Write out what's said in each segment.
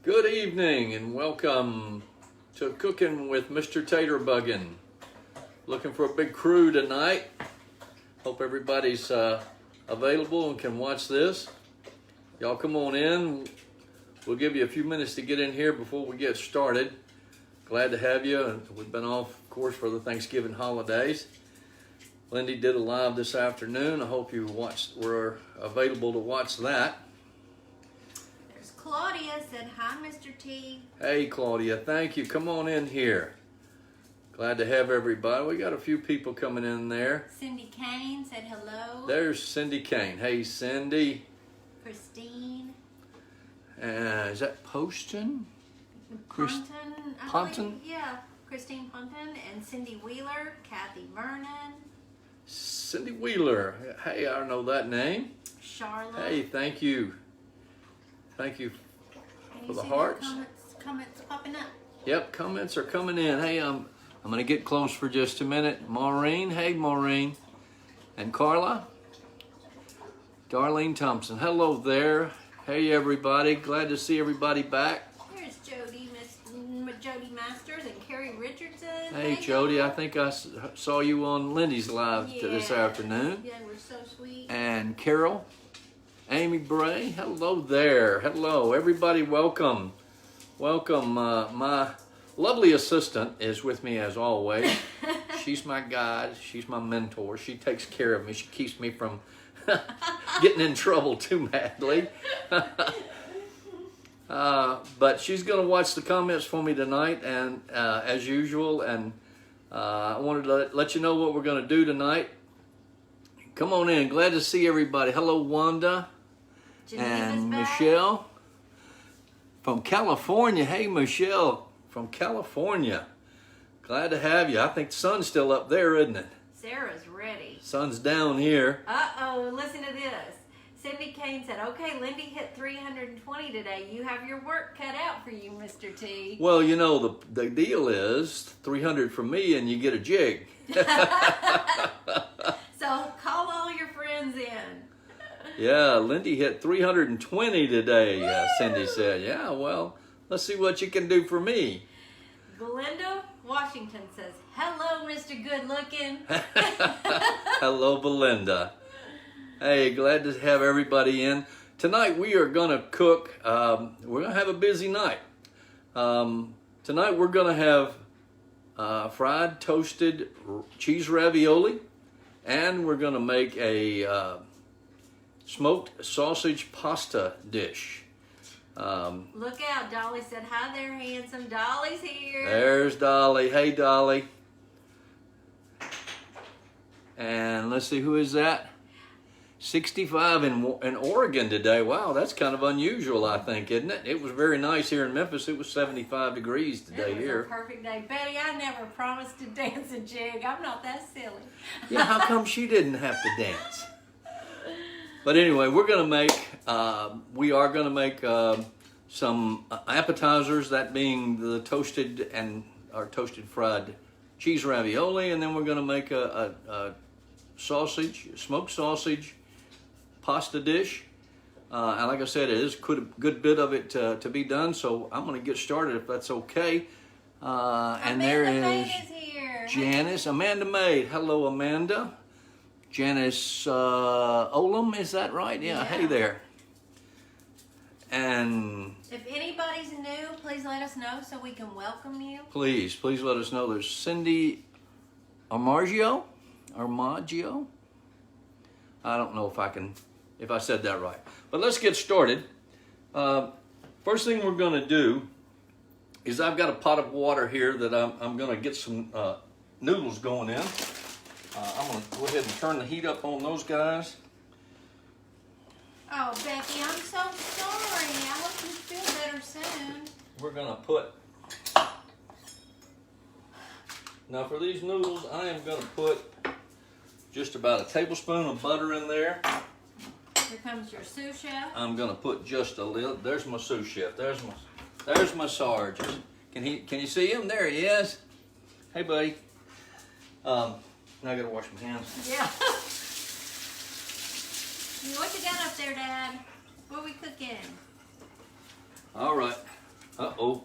Good evening and welcome to Cooking with Mr. Taterbuggin. Looking for a big crew tonight. Hope everybody's available and can watch this. Y'all come on in. We'll give you a few minutes to get in here before we get started. Glad to have you. And we've been off, of course, for the Thanksgiving holidays. Lindy did a live this afternoon. I hope you were available to watch that. Claudia said, hi, Mr. T. Hey, Claudia. Thank you. Come on in here. Glad to have everybody. We got a few people coming in there. Cindy Kane said hello. There's Cindy Kane. Hey, Cindy. Christine. Is that Poston? Ponton. Ponton? Yeah. Christine Ponton and Cindy Wheeler. Kathy Vernon. Cindy Wheeler. Hey, I know that name. Charlotte. Hey, thank you. Thank you Can for you the see hearts. Comments popping up. Yep, comments are coming in. Hey, I'm going to get close for just a minute. Maureen. Hey, Maureen. And Carla. Darlene Thompson. Hello there. Hey, everybody. Glad to see everybody back. Here's Jody, Jody Masters and Carrie Richardson. Hey, Jody. I think I saw you on Lindy's live this afternoon. Yeah, we're so sweet. And Carol. Amy Bray, hello there. Hello, everybody, welcome. Welcome. My lovely assistant is with me as always. She's my guide. She's my mentor. She takes care of me. She keeps me from getting in trouble too madly. But she's going to watch the comments for me tonight, and as usual. And I wanted to let you know what we're going to do Come on in. Glad to see everybody. Hello, Wanda. And Michelle from California. Hey, Michelle from California. Glad to have you. I think the sun's still up there, isn't it? Sarah's ready. Sun's down here. Uh-oh, listen to this. Cindy Kane said, okay, Lindy hit 320 today. You have your work cut out for you, Mr. T. Well, you know, the deal is 300 from me and you get a jig. So call all your friends in. Yeah, Lindy hit 320 today, Cindy said. Yeah, well, let's see what you can do for me. Belinda Washington says, hello, Mr. Good Looking. Hello, Belinda. Hey, glad to have everybody in. Tonight we are going to cook. We're going to have a busy night. Tonight we're going to have fried toasted cheese ravioli. And we're going to make a smoked sausage pasta dish. Look out, Dolly said, hi there, handsome. Dolly's here. There's Dolly. Hey, Dolly. And let's see, who is that? 65 in Oregon today. Wow, that's kind of unusual, I think, isn't it? It was very nice here in Memphis. It was 75 degrees today here. It was a perfect day. Betty, I never promised to dance a jig. I'm not that silly. Yeah, how come she didn't have to dance? But anyway, we are going to make some appetizers, that being the toasted fried cheese ravioli, and then we're going to make a smoked sausage pasta dish. And like I said, it is a good bit of it to be done, so I'm going to get started if that's okay. And there is here. Janice, Amanda Maid. Hello, Amanda. Janice Olam, is that right? Yeah, hey there. And if anybody's new, please let us know so we can welcome you. Please let us know. There's Cindy Armaggio. I don't know if I said that right. But let's get started. First thing we're going to do is I've got a pot of water here that I'm going to get some noodles going in. I'm going to go ahead and turn the heat up on those guys. Oh, Becky, I'm so sorry. I hope you feel better soon. We're going to put... Now for these noodles, I am going to put just about a tablespoon of butter in there. Here comes your sous chef. I'm going to put just a little... There's my sous chef. There's my Sarge. Can you see him? There he is. Hey, buddy. Now I got to wash my hands. Yeah. What you got up there, Dad? What are we cooking? All right. Uh-oh.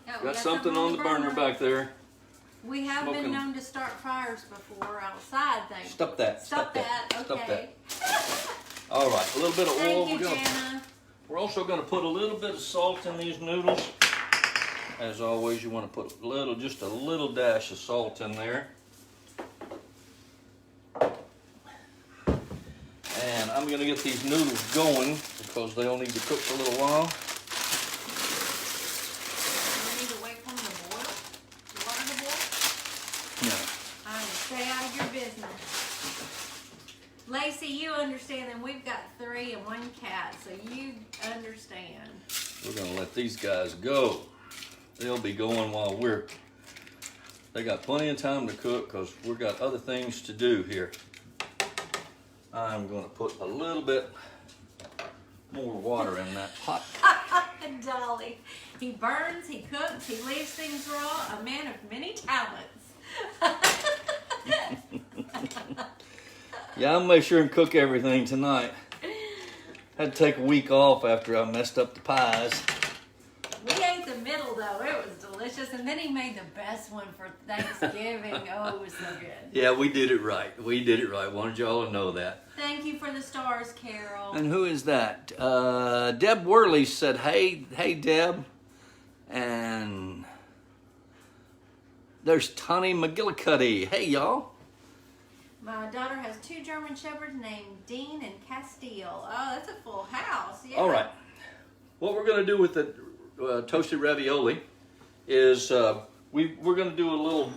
Oh, we Got something on the burner back there. We have Smoking. been known to start fires before outside, thank you. Stop that. Stop that. Stop Okay. that. All right, a little bit of oil. Thank you, Jana. We're also going to put a little bit of salt in these noodles. As always, you want to put just a little dash of salt in there. And I'm going to get these noodles going because they'll need to cook for a little while. We need to wait for them to boil. The water to boil. No. Stay out of your business. Lacey, you understand that we've got 3 and 1 cat, so you understand. We're going to let these guys go. They'll be going while they got plenty of time to cook because we've got other things to do here. I'm going to put a little bit more water in that pot. Dolly, he burns, he cooks, he leaves things raw, a man of many talents. Yeah, I'll make sure and cook everything tonight. Had to take a week off after I messed up the pies. We ate the middle though, it was delicious, and then he made the best one for Thanksgiving. Oh, it was so good. Yeah, we did it right. We did it right. Wanted y'all to know that. Thank you for the stars, Carol. And who is that? Deb Worley said, hey Deb. And there's Tony McGillicuddy. Hey y'all. My daughter has 2 German Shepherds named Dean and Castile. Oh, that's a full house. Yeah. All right. What we're going to do with the toasted ravioli is we're going to do a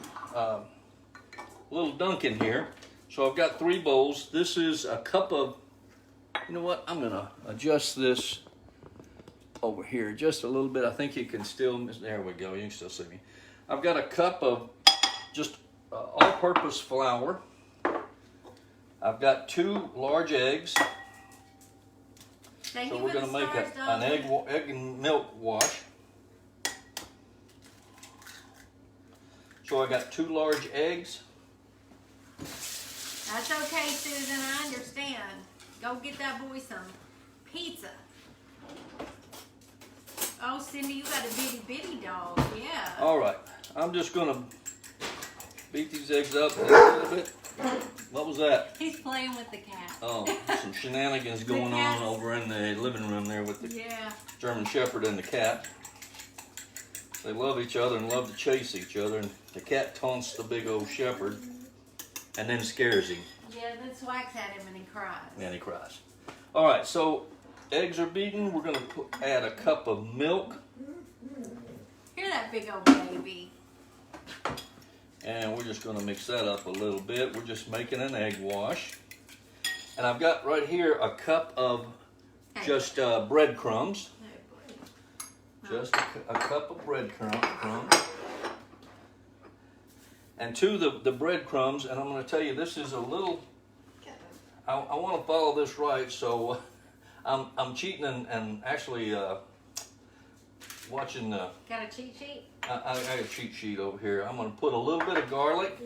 little dunking here. So I've got 3 bowls. This is a cup of, you know what? I'm going to adjust this over here just a little bit. I think you can still, there we go. You can still see me. I've got a cup of just all-purpose flour. I've got 2 large eggs. Thank So you we're for going to the make stars, an egg and milk wash. So I got 2 large eggs. That's okay, Susan. I understand. Go get that boy some pizza. Oh, Cindy, you got a bitty bitty dog. Yeah. All right. I'm just going to beat these eggs up a little bit. What was that? He's playing with the cat. Oh, some shenanigans going on over in the living room there with the German Shepherd and the cat. They love each other and love to chase each other. And the cat taunts the big old shepherd and then scares him. Yeah, then swats at him and he cries. And he cries. All right, so eggs are beaten. We're going to add a cup of milk. Hear that big old baby. And we're just going to mix that up a little bit. We're just making an egg wash. And I've got right here a cup of just breadcrumbs. Just a cup of breadcrumbs. And to the breadcrumbs, and I'm going to tell you, this is a little, I want to follow this right, so I'm cheating and actually watching the... Got a cheat sheet? I got a cheat sheet over here. I'm going to put a little bit of garlic.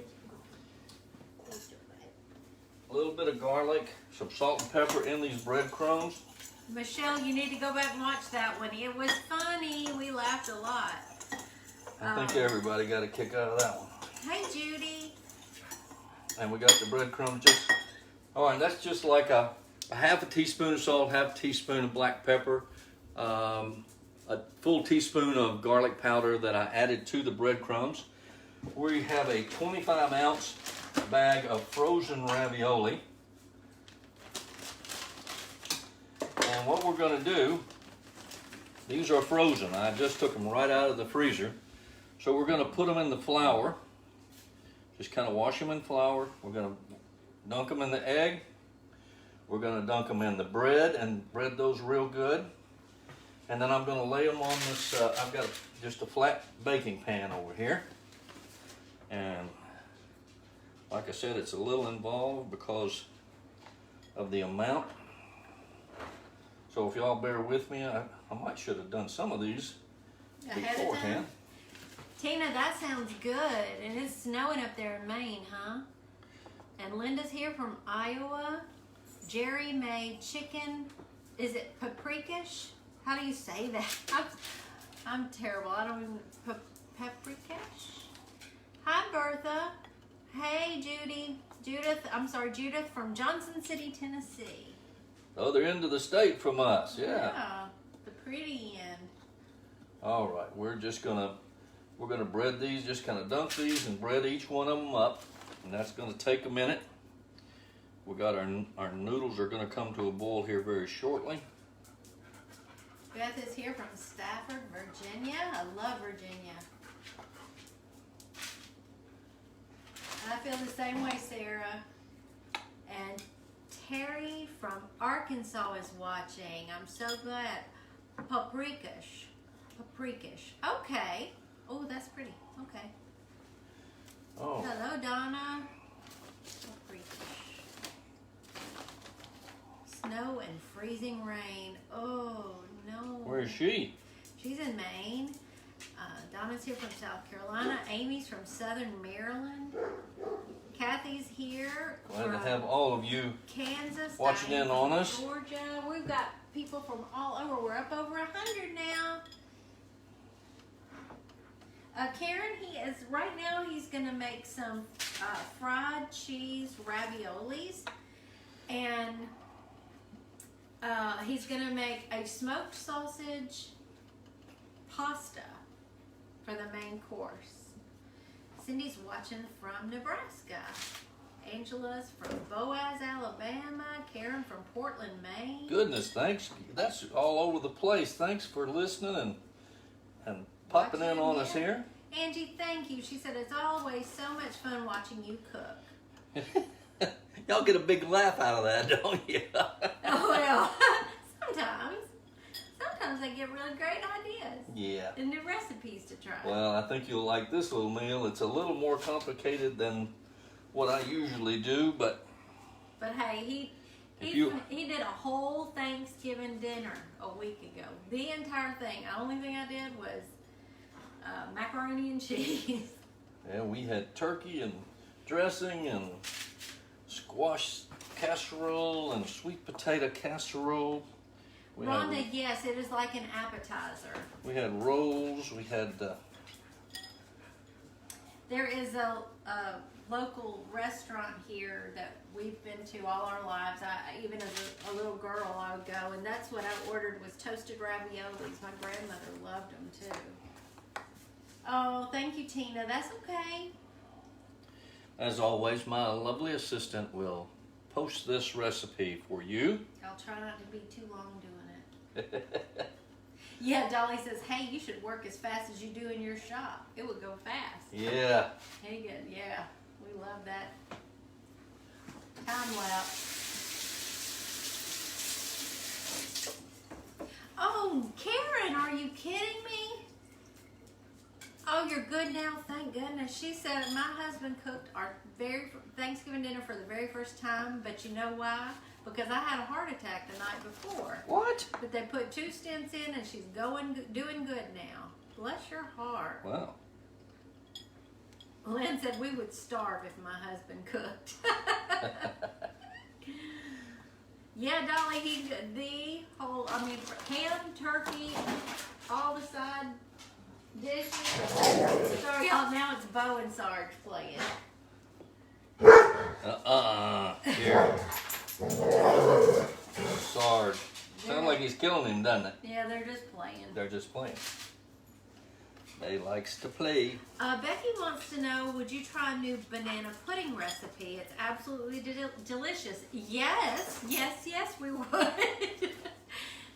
A little bit of garlic, some salt and pepper in these breadcrumbs. Michelle, you need to go back and watch that one. It was funny. We laughed a lot. I think everybody got a kick out of that one. Hey, Judy. And we got the breadcrumbs just... All right, that's just like a half a teaspoon of salt, half a teaspoon of black pepper, a full teaspoon of garlic powder that I added to the breadcrumbs. We have a 25-ounce bag of frozen ravioli. And what we're going to do, these are frozen. I just took them right out of the freezer. So we're going to put them in the flour. Just kind of wash them in flour. We're going to dunk them in the egg. We're going to dunk them in the bread and bread those real good. And then I'm going to lay them on this, I've got just a flat baking pan over here. And like I said, it's a little involved because of the amount. So if y'all bear with me, I might should have done some of these beforehand. Tina, that sounds good. And it's snowing up there in Maine, huh? And Linda's here from Iowa. Jerry made chicken. Is it paprikash? How do you say that? I'm terrible. I don't even paprikash. Hi, Bertha. Hey, Judith from Johnson City, Tennessee. Other end of the state from us, yeah. Yeah, the pretty end. All right, we're gonna bread these, just kind of dunk these and bread each one of them up, and that's gonna take a minute. We got our noodles are gonna come to a boil here very shortly. Beth is here from Stafford, Virginia. I love Virginia. I feel the same way, Sarah. And Terry from Arkansas is watching. I'm so glad. Paprikash. Okay. Oh, that's pretty. Okay. Oh. Hello, Donna. Paprikash. Snow and freezing rain. Oh, no. Where's she? She's in Maine. Donna's here from South Carolina. Amy's from Southern Maryland. Kathy's here. Glad to have all of you Kansas. watching in on us. Georgia. We've got people from all over. We're up over 100 now. Karen, right now he's going to make some fried cheese raviolis. And he's going to make a smoked sausage pasta for the main course. Cindy's watching from Nebraska. Angela's from Boaz, Alabama. Karen from Portland, Maine. Goodness, thanks. That's all over the place. Thanks for listening and popping in on us here. Angie, thank you. She said it's always so much fun watching you cook. Y'all get a big laugh out of that, don't you? Oh, well, sometimes I get really great ideas. Yeah. And new recipes to try. Well, I think you'll like this little meal. It's a little more complicated than what I usually do, but hey, he did a whole Thanksgiving dinner a week ago. The entire thing. The only thing I did was macaroni and cheese. Yeah, we had turkey and dressing and squash casserole and sweet potato casserole. Rhonda, yes, it is like an appetizer. We had rolls. We had. There is a local restaurant here that we've been to all our lives. Even as a little girl, I would go, and that's what I ordered was toasted raviolis. My grandmother loved them too. Oh, thank you, Tina. That's okay. As always, my lovely assistant will post this recipe for you. I'll try not to be too long doing it. Yeah, Dolly says, hey, you should work as fast as you do in your shop. It would go fast. Yeah. Hey, good. Yeah, we love that. Time lapse. Oh, Karen, are you kidding me? Oh, you're good now, thank goodness. She said my husband cooked our very Thanksgiving dinner for the very first time, but you know why? Because I had a heart attack the night before. What? But they put 2 stents in, and she's doing good now. Bless your heart. Wow. Lynn said we would starve if my husband cooked. Yeah, Dolly, he did the whole, ham, turkey, all the side dishes. Sorry, y'all, now it's Bo and Sarge playing. Here. Sarge. Sounds like he's killing him, doesn't it? Yeah, they're just playing. They're just playing. They likes to play. Becky wants to know, would you try a new banana pudding recipe? It's absolutely delicious. Yes, we would.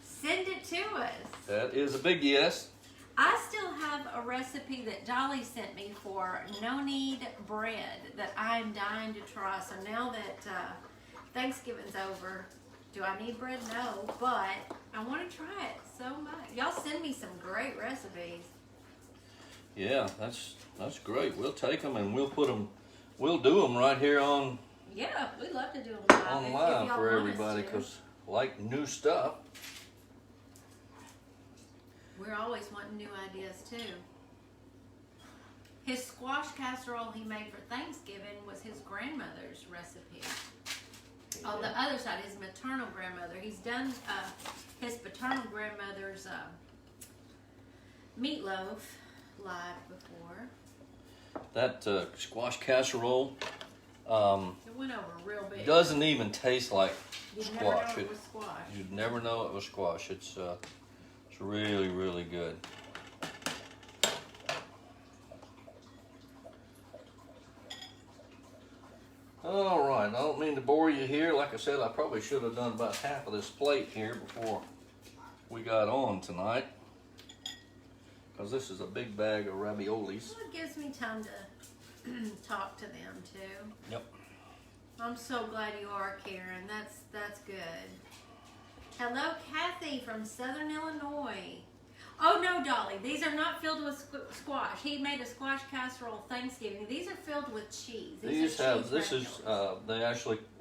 Send it to us. That is a big yes. I still have a recipe that Dolly sent me for no-knead bread that I'm dying to try. So now that Thanksgiving's over, do I need bread? No, but I want to try it so much. Y'all send me some great recipes. Yeah, that's great. We'll take them and we'll do them right here on. Yeah, we love to do them live. Online for everybody because like new stuff. We're always wanting new ideas too. His squash casserole he made for Thanksgiving was his grandmother's recipe. Yeah. On the other side, his maternal grandmother. He's done his paternal grandmother's meatloaf live before. That squash casserole It went over real big. doesn't even taste like You'd squash. never know it was squash. You'd never know it was squash. It's really, really good. All right, I don't mean to bore you here. Like I said, I probably should have done about half of this plate here before we got on tonight, because this is a big bag of raviolis. Well, it gives me time to talk to them too. Yep. I'm so glad you are, Karen. That's good. Hello, Kathy from Southern Illinois. Oh no, Dolly, these are not filled with squash. He made a squash casserole Thanksgiving. These are filled with cheese. These are have, this is,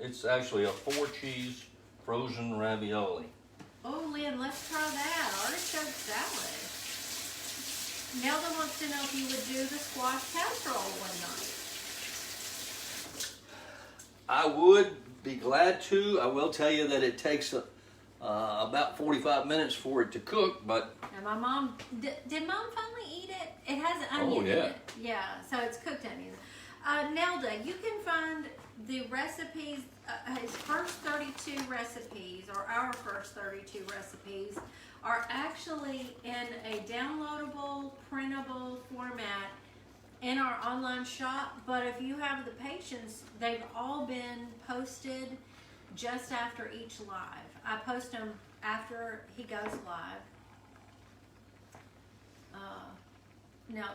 it's actually a 4-cheese frozen ravioli. Oh, Lynn, let's try that. Artichoke salad. Nelda wants to know if you would do the squash casserole one night. I would be glad to. I will tell you that it takes about 45 minutes for it to cook, but... And my mom, did Mom finally eat it? It has an onion in it. Yeah, so it's cooked onion. Nelda, you can find the recipes, his first 32 recipes, or our first 32 recipes, are actually in a downloadable, printable format in our online shop. But if you have the patience, they've all been posted just after each live. I post them after he goes live. Now,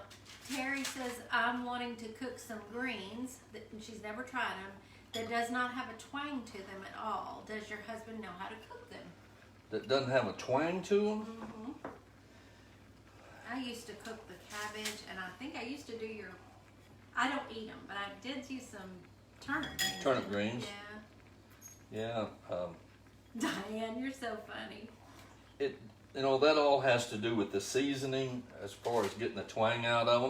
Terry says, I'm wanting to cook some greens, and she's never tried them, that does not have a twang to them at all. Does your husband know how to cook them? That doesn't have a twang to them? Mm-hmm. I used to cook the cabbage, and I think I used to do your, I don't eat them, but I did use some turnip greens. Turnip greens? Yeah. Yeah. Diane, you're so funny. You know, that all has to do with the seasoning as far as getting the twang out of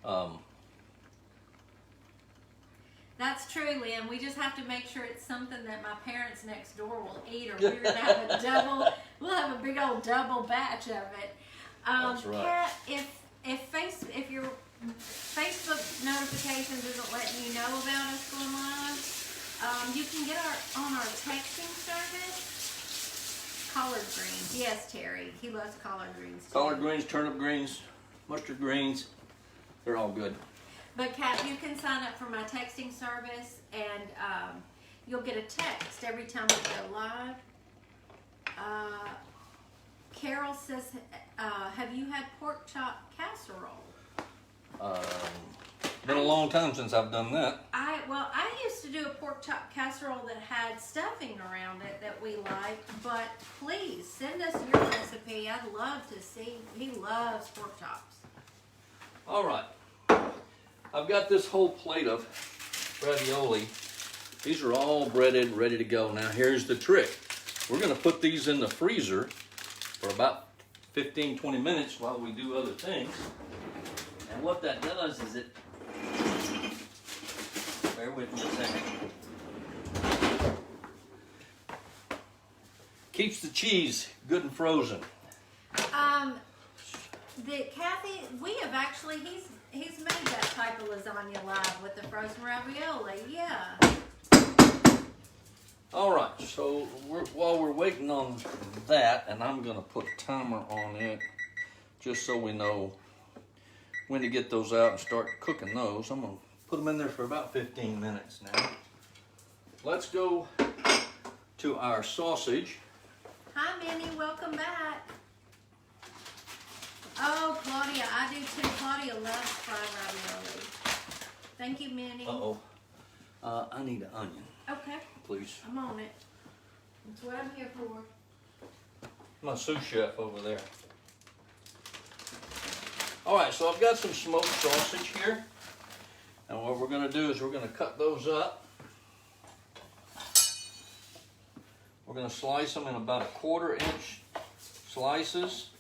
them. That's true, Lynn. We just have to make sure it's something that my parents next door will eat, or we're gonna have a double. We'll have a big old double batch of it. That's right. Kat, if your Facebook notifications isn't letting you know about us going live, you can get on our texting service. Collard greens. Yes, Terry. He loves collard greens too. Collard greens, turnip greens, mustard greens, they're all good. But Kat, you can sign up for my texting service, and you'll get a text every time we go live. Carol says, have you had pork chop casserole? Been a long time since I've done that. I used to do a pork chop casserole that had stuffing around it that we liked, but please send us your recipe. I'd love to see. He loves pork chops. All right. I've got this whole plate of ravioli. These are all breaded, ready to go. Now here's the trick. We're gonna put these in the freezer for about 15-20 minutes while we do other things. And what that does is it, bear with me a second, keeps the cheese good and frozen. Kathy, we have actually, he's made that type of lasagna live with the frozen ravioli, yeah. All right, so while we're waiting on that, and I'm gonna put a timer on it, just so we know when to get those out and start cooking those. I'm gonna put them in there for about 15 minutes now. Let's go to our sausage. Hi, Minnie, welcome back. Oh, Claudia, I do too. Claudia loves fried ravioli. Thank you, Minnie. Uh-oh. I need an onion, Okay, please. I'm on it. That's what I'm here for. My sous chef over there. All right, so I've got some smoked sausage here. And what we're gonna do is we're gonna cut those up. We're gonna slice them in about 1/4 inch slices.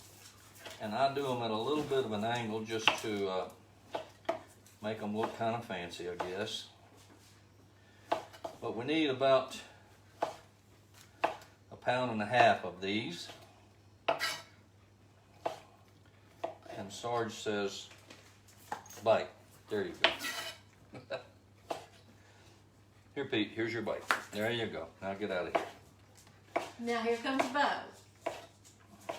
And I do them at a little bit of an angle just to make them look kind of fancy, I guess. But we need about 1.5 pounds of these. And Sarge says, bite. There you go. Here, Pete, here's your bite. There you go. Now get out of here. Now here comes Bo.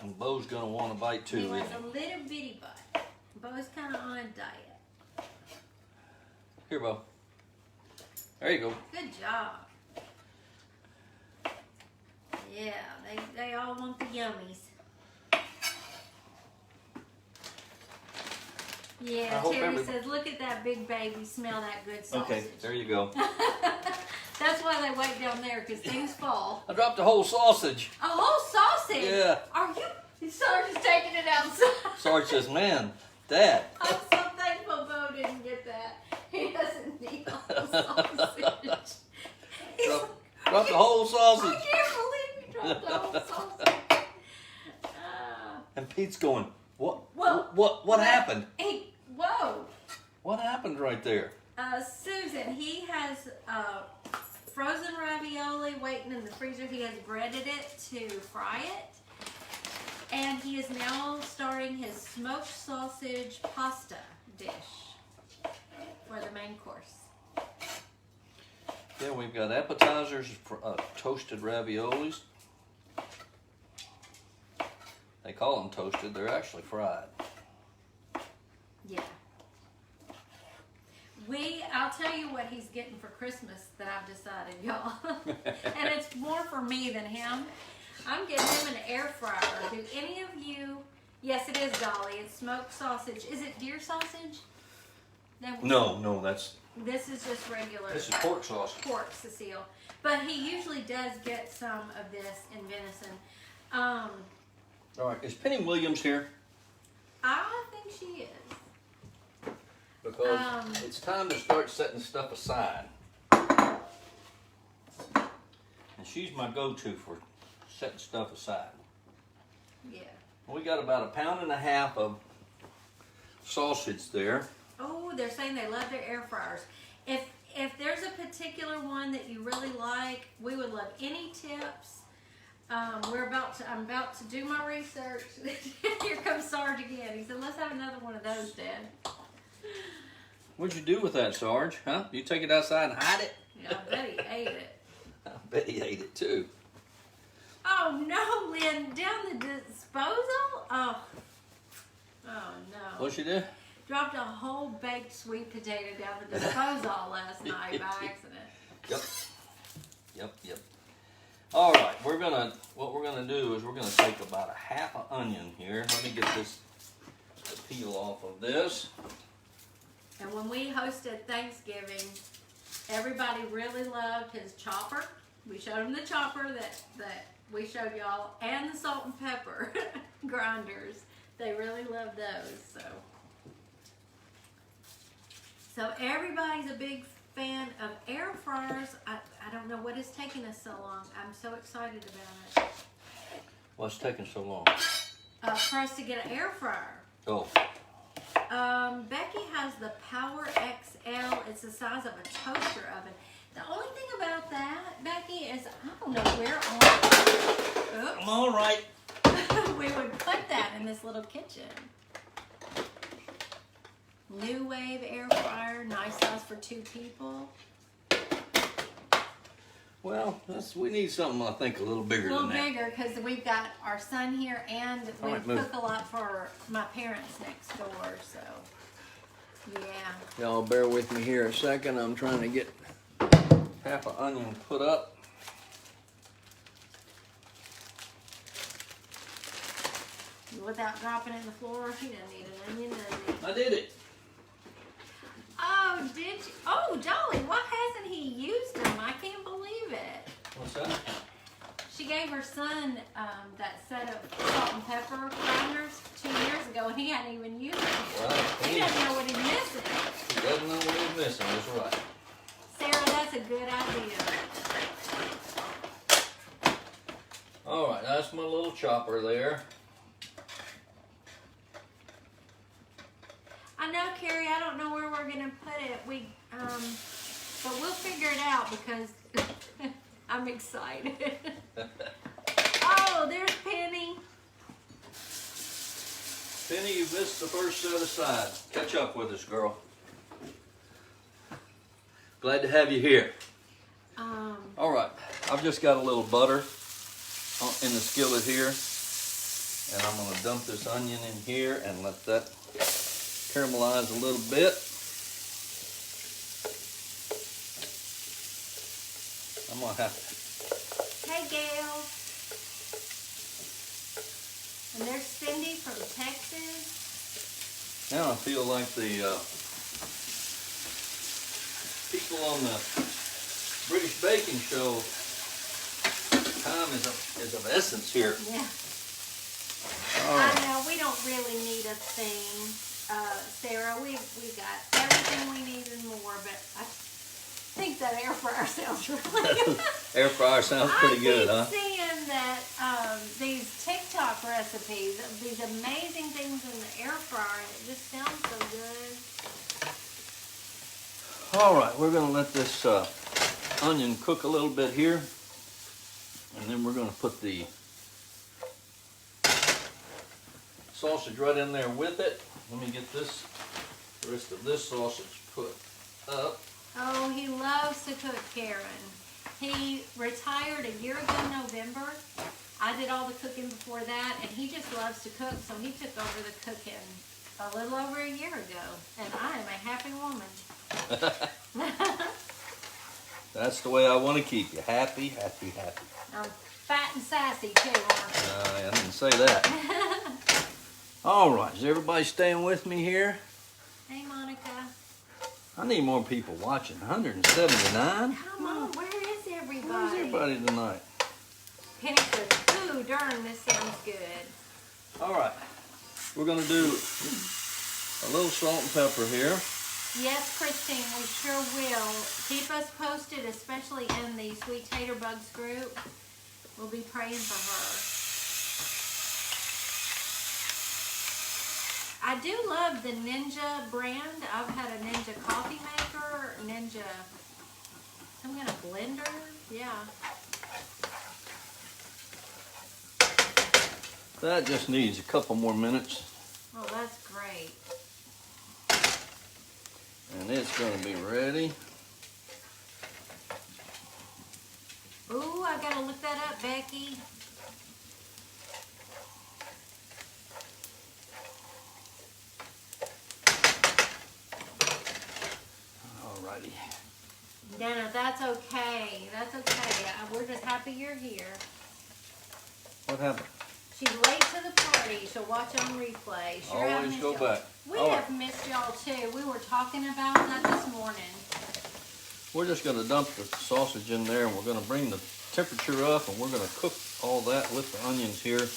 And Bo's gonna want a bite too, He isn't wants he? a little bitty bite. Bo's kind of on a diet. Here, Bo. There you go. Good job. Yeah, they all want the yummies. Yeah, Terry says, look at that big baby, smell that good sausage. Okay, there you go. That's why they wait down there, because things fall. I dropped a whole sausage. A whole sausage? Yeah. Are you? Sarge is taking it outside. Sarge says, man, Dad. I'm so thankful Bo didn't get that. He doesn't need a whole sausage. Dropped the whole sausage. I can't believe you dropped the whole sausage. And Pete's going, what Well, happened? Hey, whoa. What happened right there? Susan, he has frozen ravioli waiting in the freezer. He has breaded it to fry it. And he is now starting his smoked sausage pasta dish for the main course. Yeah, we've got appetizers for toasted raviolis. They call them toasted. They're actually fried. Yeah. I'll tell you what he's getting for Christmas that I've decided, y'all. And it's more for me than him. I'm getting him an air fryer. Do any of you, yes it is Dolly, it's smoked sausage. Is it deer sausage? No, that's... This is just regular. This is pork sausage. Pork, Cecile. But he usually does get some of this in venison. All right, is Penny Williams here? I think she is. Because it's time to start setting stuff aside. And she's my go-to for setting stuff aside. Yeah. We got about 1.5 pounds of sausage there. Oh, they're saying they love their air fryers. If there's a particular one that you really like, we would love any tips. I'm about to do my research. Here comes Sarge again. He said, let's have another one of those, Dad. What'd you do with that, Sarge? Huh? You take it outside and hide it? Yeah, I bet he ate it. I bet he ate it too. Oh no, Lynn, down the disposal? Oh no. What'd she do? Dropped a whole baked sweet potato down the disposal last night by accident. Yep. All right, what we're gonna do is we're gonna take about 1/2 onion here. Let me get the peel off of this. And when we hosted Thanksgiving, everybody really loved his chopper. We showed him the chopper that we showed y'all, and the salt and pepper grinders. They really loved those. So everybody's a big fan of air fryers. I don't know what is taking us so long. I'm so excited about it. What's taking so long? For us to get an air fryer. Oh. Becky has the Power XL. It's the size of a toaster oven. The only thing about that, Becky, is I don't know where on. Oops. I'm all right. We would put that in this little kitchen. New Wave air fryer, nice size for 2 people. Well, we need something I think a little bigger A little than that. bigger because we've got our son here and we right, move. cook a lot for my parents next door. So, yeah. Y'all bear with me here a second. I'm trying to get 1/2 onion put up. Without dropping it in the floor, he doesn't need an onion, does he? I did it. Oh, did you? Oh, Dolly, why hasn't he used them? I can't believe it. What's that? She gave her son that set of salt and pepper grinders 2 years ago, and he hadn't even used them. Well, He doesn't know what he's missing. He doesn't know what he's missing. That's right. Sarah, that's a good idea. All right, that's my little chopper there. I know, Carrie, I don't know where we're gonna put it. But we'll figure it out because I'm excited. Oh, there's Penny. Jenny, you missed the first set of sides. Catch up with us, girl. Glad to have you here. All right, I've just got a little butter in the skillet here, and I'm gonna dump this onion in here and let that caramelize a little bit. I'm gonna have to. Hey, Gail. And there's Cindy from Texas. Now I feel like the people on the British Baking Show. Time is of essence here. Yeah. Right. I know, we don't really need a thing, Sarah. We got everything we need and more, but I think that air fryer sounds really good. Air fryer sounds pretty good, huh? I keep seeing that these TikTok recipes, these amazing things in the air fryer, and it just sounds so good. All right, we're gonna let this onion cook a little bit here, and then we're gonna put the sausage right in there with it. Let me get the rest of this sausage put up. Oh, he loves to cook, Karen. He retired a year ago in November. I did all the cooking before that, and he just loves to cook, so he took over the cooking a little over a year ago, and I am a happy woman. That's the way I want to keep you. Happy, happy, happy. I'm fat and sassy too, aren't I didn't say that. All right, is everybody staying with me here? Hey, Monica. I need more people watching. 179? Come on, where is everybody? Where's everybody tonight? Penny says, ooh, darn, this sounds good. All right, we're gonna do a little salt and pepper here. Yes, Christine, we sure will. Keep us posted, especially in the Sweet Taterbugs group. We'll be praying for her. I do love the Ninja brand. I've had a Ninja coffee maker, Ninja, some kind of blender. Yeah. That just needs a couple more minutes. Oh, that's great. And it's gonna be ready. Ooh, I gotta look that up, Becky. Alrighty. Dana, that's okay. That's okay. We're just happy you're here. What happened? She's late to the party. She'll watch on replay. Sure, I've Always missed go y'all. back. We All have missed y'all too. We were talking about that this morning. We're just gonna dump the sausage in there, and we're gonna bring the temperature up, and we're gonna cook all that with the onions here.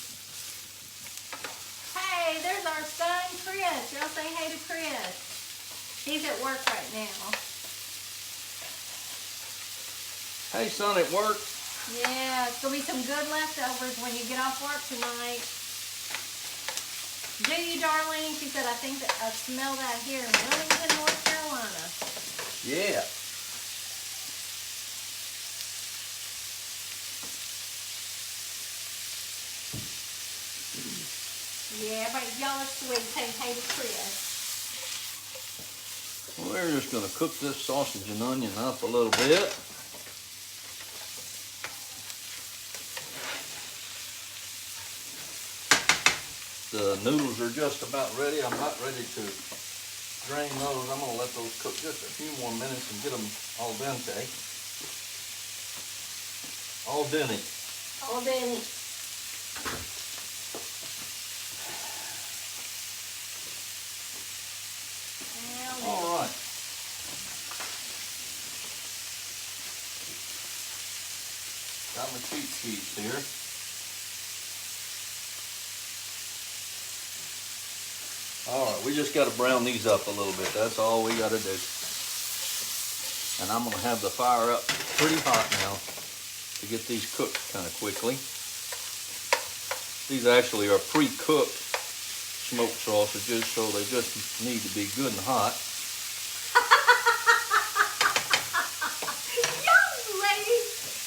Hey, there's our son, Chris. Y'all say hey to Chris. He's at work right now. Hey, son, at work. Yeah, it's gonna be some good leftovers when you get off work tonight. Do you, darling? She said, I think that I smell that here in Wilmington, North Carolina. Yeah. Yeah, but y'all are sweet. Say hey to Chris. We're just gonna cook this sausage and onion up a little bit. The noodles are just about ready. I'm about ready to drain those. I'm gonna let those cook just a few more minutes and get them al dente. Al dente. All day. All right. Got my cheat sheets here. All right, we just got to brown these up a little bit. That's all we got to do. And I'm going to have the fire up pretty hot now to get these cooked kind of quickly. These actually are pre-cooked smoked sausages, so they just need to be good and hot. Young lady,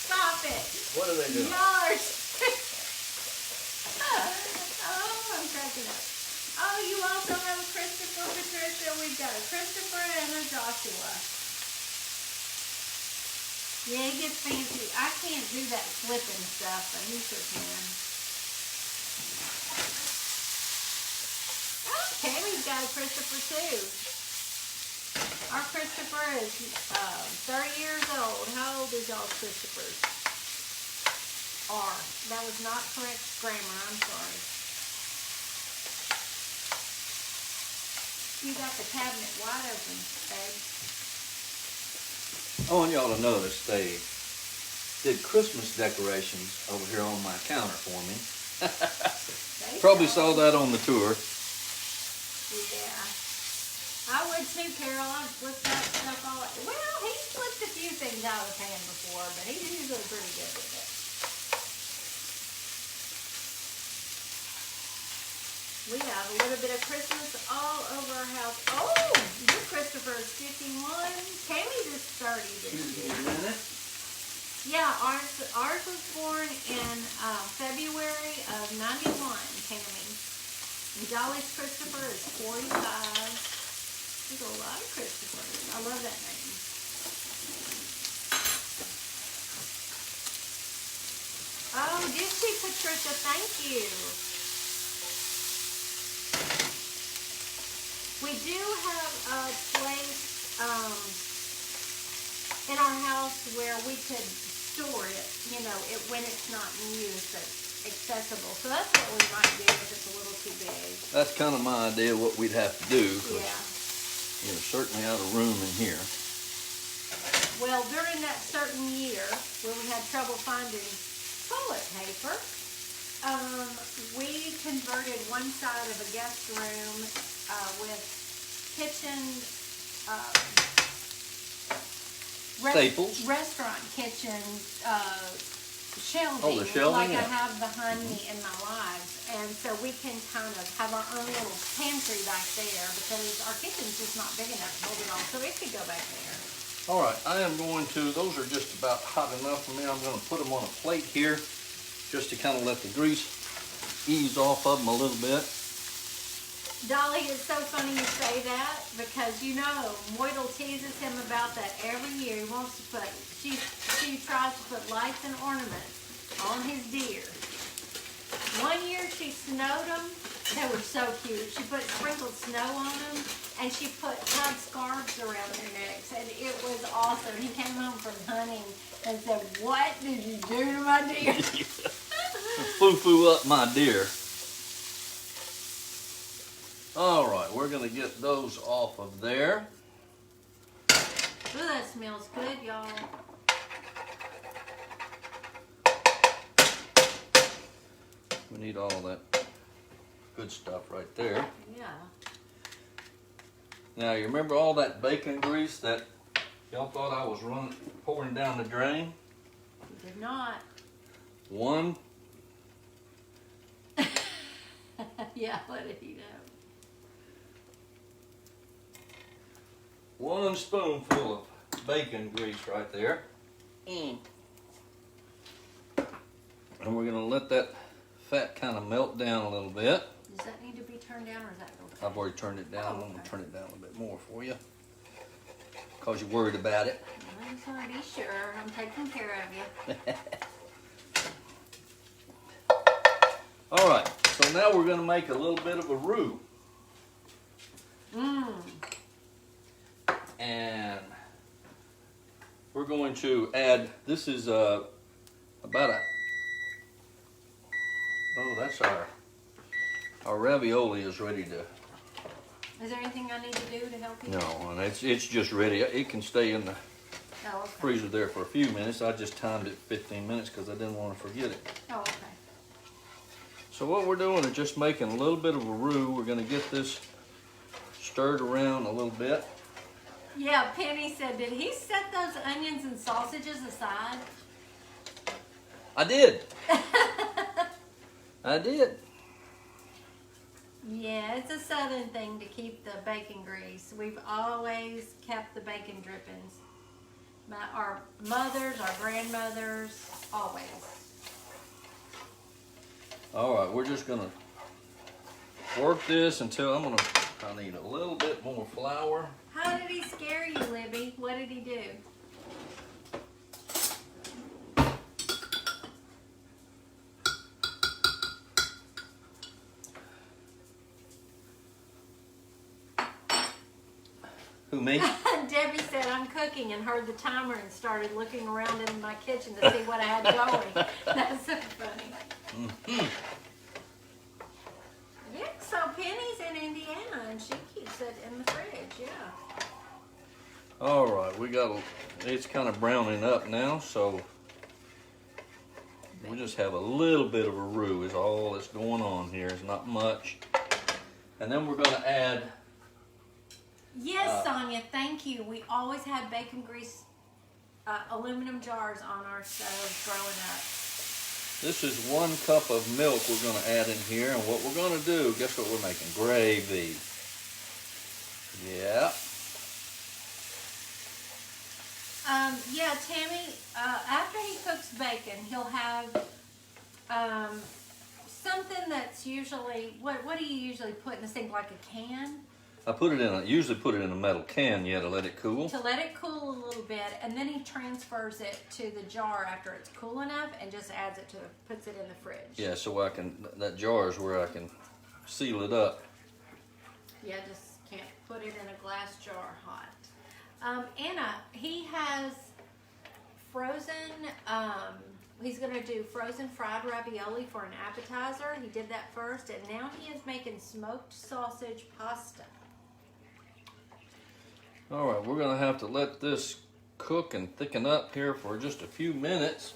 stop it. What are they doing? Yours. Oh, I'm cracking up. Oh, you Yeah, he gets fancy. I can't do that flipping stuff, but he sure can. Oh, Tammy's got a Christopher too. Our Christopher is 30 years old. How old is y'all's Christophers? Are. That was not correct grammar. I'm sorry. You got the cabinet wide open, babe. I want y'all to notice they did Christmas decorations over here on my counter for me. Probably saw that on the tour. Yeah. I would too, Carol. I'd flip that stuff all. Well, he's flipped a few things out of the pan before, but he's usually pretty good with it. We have a little bit of Christmas all over our house. Oh, your Christopher is 51. Tammy's is 30 this year. Yeah, ours was born in February of 91, Tammy. And Dolly's Christopher is 45. There's a lot of Christophers. I love that name. Oh, did she, Patricia? Thank you. We do have a place in our house where we could store it, you know, when it's not in use, that's accessible. So that's what we might do if it's a little too big. That's kind of my idea what we'd have to do. Yeah. You're certainly out of room in here. Well, during that certain year where we had trouble finding toilet paper, we converted one side of a guest room with kitchen Staples? Restaurant kitchen shelving. Oh, the shelving, like yeah. I have behind me in my lives. And so we can kind of have our own little pantry back there because our kitchen's just not big enough to hold it all. So it could go back there. All right, I am going to, those are just about hot enough for me. I'm going to put them on a plate here just to kind of let the grease ease off of them a little bit. Dolly, it's so funny you say that because you know Moidle teases him about that every year. He wants to put, she tries to put lights and ornaments on his deer. One year she snowed them. They were so cute. She put sprinkled snow on them and she tied scarves around their necks and it was awesome. He came home from hunting and said, "What did you do to my deer?" Foo-foo up my deer. All right, we're gonna get those off of there. Ooh, that smells good, y'all. We need all that good stuff right there. Yeah. Now, you remember all that bacon grease that y'all thought I was pouring down the drain? You did not. One. Yeah, what did he know? 1 spoonful of bacon grease right there. And we're gonna let that fat kind of melt down a little bit. Does that need to be turned down or is that okay? I've already turned it down. Oh, I'm gonna okay. turn it down a little bit more for you because you're worried about it. I just want to be sure I'm taking care of you. All right, so now we're gonna make a little bit of a roux. And we're going to add, this is about a, oh, that's our ravioli is ready to, Is there anything I need to do to help you? no, and it's just ready. It can stay in the Oh, okay. freezer there for a few minutes. I just timed it 15 minutes because I didn't want to forget it. Oh, okay. So what we're doing is just making a little bit of a roux. We're going to get this stirred around a little bit. Yeah, Penny said, did he set those onions and sausages aside? I did. I did. Yeah, it's a southern thing to keep the bacon grease. We've always kept the bacon drippings. Our mothers, our grandmothers, always. All right, we're just gonna work this until I need a little bit more flour. How did he scare you, Libby? What did he do? Who, me? Debbie said I'm cooking and heard the timer and started looking around in my kitchen to see what I had going. That's so funny. Mm-hmm. Yeah, so Penny's in Indiana and she keeps it in the fridge, yeah. All right, it's kind of browning up now, so we just have a little bit of a roux is all that's going on here. It's not much. And then we're going to add... Yes, Sonia, thank you. We always had bacon grease aluminum jars on our stove growing up. This is 1 cup of milk we're going to add in here. And what we're going to do, guess what we're making? Gravy. Yeah. Yeah, Tammy, after he cooks bacon, he'll have something that's usually, what do you usually put in the sink, like a can? I usually put it in a metal can, to let it cool. To let it cool a little bit, and then he transfers it to the jar after it's cool enough and just adds it puts it in the fridge. Yeah, so that jar is where I can seal it up. Yeah, just can't put it in a glass jar hot. Anna, he has frozen, he's going to do frozen fried ravioli for an appetizer. He did that first, and now he is making smoked sausage pasta. All right, we're going to have to let this cook and thicken up here for just a few minutes.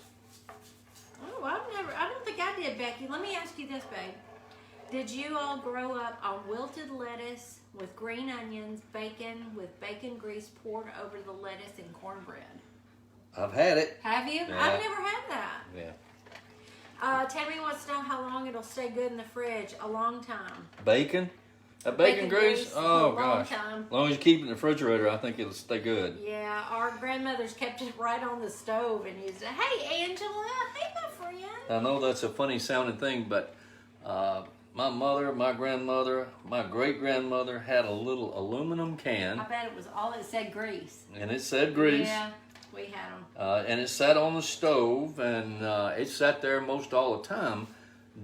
Oh, I don't think I did, Becky. Let me ask you this, babe. Did you all grow up on wilted lettuce with green onions, bacon, with bacon grease poured over the lettuce and cornbread? I've had it. Have you? Yeah. I've never had that. Yeah. Tammy wants to know how long it'll stay good in the fridge. A long time. Bacon? That bacon grease? Oh, a long gosh. time. As long as you keep it in the refrigerator, I think it'll stay good. Yeah, our grandmothers kept it right on the stove and used it. Hey, Angela. Hey, my friend. I know that's a funny sounding thing, but my mother, my grandmother, my great-grandmother had a little aluminum can. I bet it was all it said grease. And it said grease. Yeah, we had them. And it sat on the stove, and it sat there most all the time.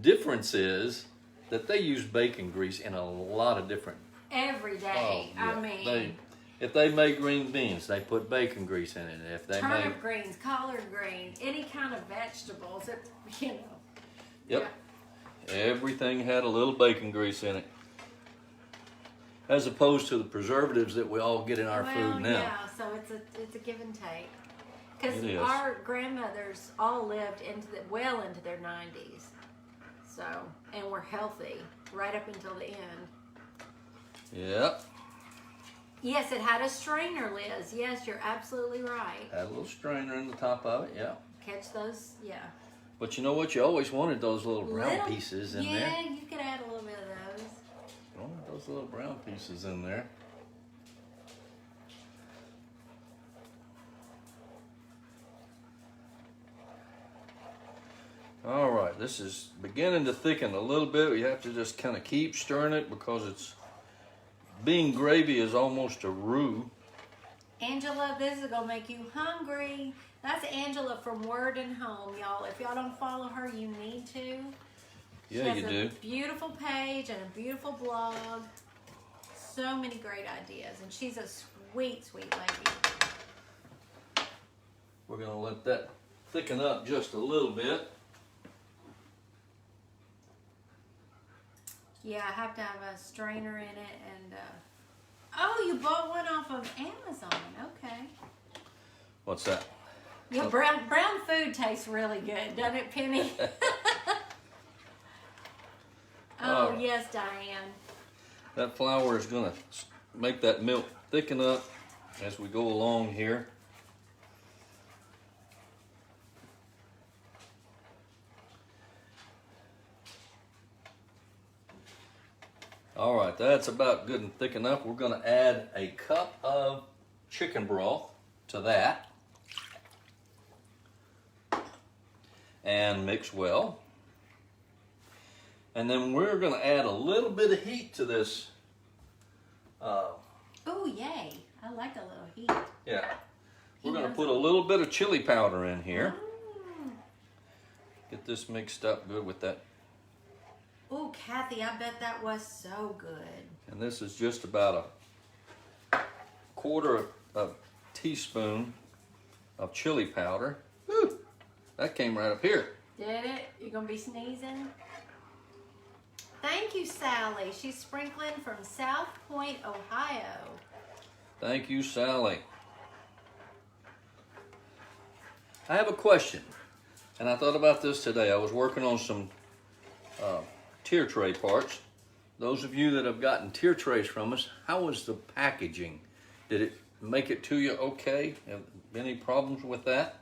Difference is that they use bacon grease in a lot of different... Every day. Oh, yeah. I mean... If they make green beans, they put bacon grease in it. If they turnip greens, collard greens, any kind of vegetables, you know. Yep. Yeah. Everything had a little bacon grease in it. As opposed to the preservatives that we all get in our food now. Yeah, so it's a give and take. Because It is. our grandmothers all lived well into their 90s. So, and were healthy right up until the end. Yep. Yes, it had a strainer, Liz. Yes, you're absolutely right. Had a little strainer in the top of it, yeah. Catch those, yeah. But you know what? You always wanted those little brown pieces in there. Yeah, you could add a little bit of those. You wanted those little brown pieces in there. All right, this is beginning to thicken a little bit. You have to just kind of keep stirring it because it's being gravy is almost a roux. Angela, this is gonna make you hungry. That's Angela from Word and Home, y'all. If y'all don't follow her, you need to. Yeah, you do. She has a beautiful page and a beautiful blog. So many great ideas, and she's a sweet, sweet lady. We're gonna let that thicken up just a little bit. Yeah, I have to have a strainer in it, and oh, you bought one off of Amazon. Okay. What's that? Yeah, brown food tastes really good, doesn't it, Penny? Oh, yes, Diane. That flour is going to make that milk thicken up as we go along here. All right, that's about good and thick enough. We're going to add a cup of chicken broth to that and mix well. And then we're going to add a little bit of heat to this. Oh, yay. I like a little heat. Yeah. We're going to put a little bit of chili powder in here. Get this mixed up good with that. Oh, Kathy, I bet that was so good. And this is just about a 1/4 of a teaspoon of chili powder. Whew, that came right up here. Did it? You gonna be sneezing? Thank you, Sally. She's sprinkling from South Point, Ohio. Thank you, Sally. I have a question, and I thought about this today. I was working on some tier tray parts. Those of you that have gotten tier trays from us, how was the packaging? Did it make it to you okay? Have any problems with that?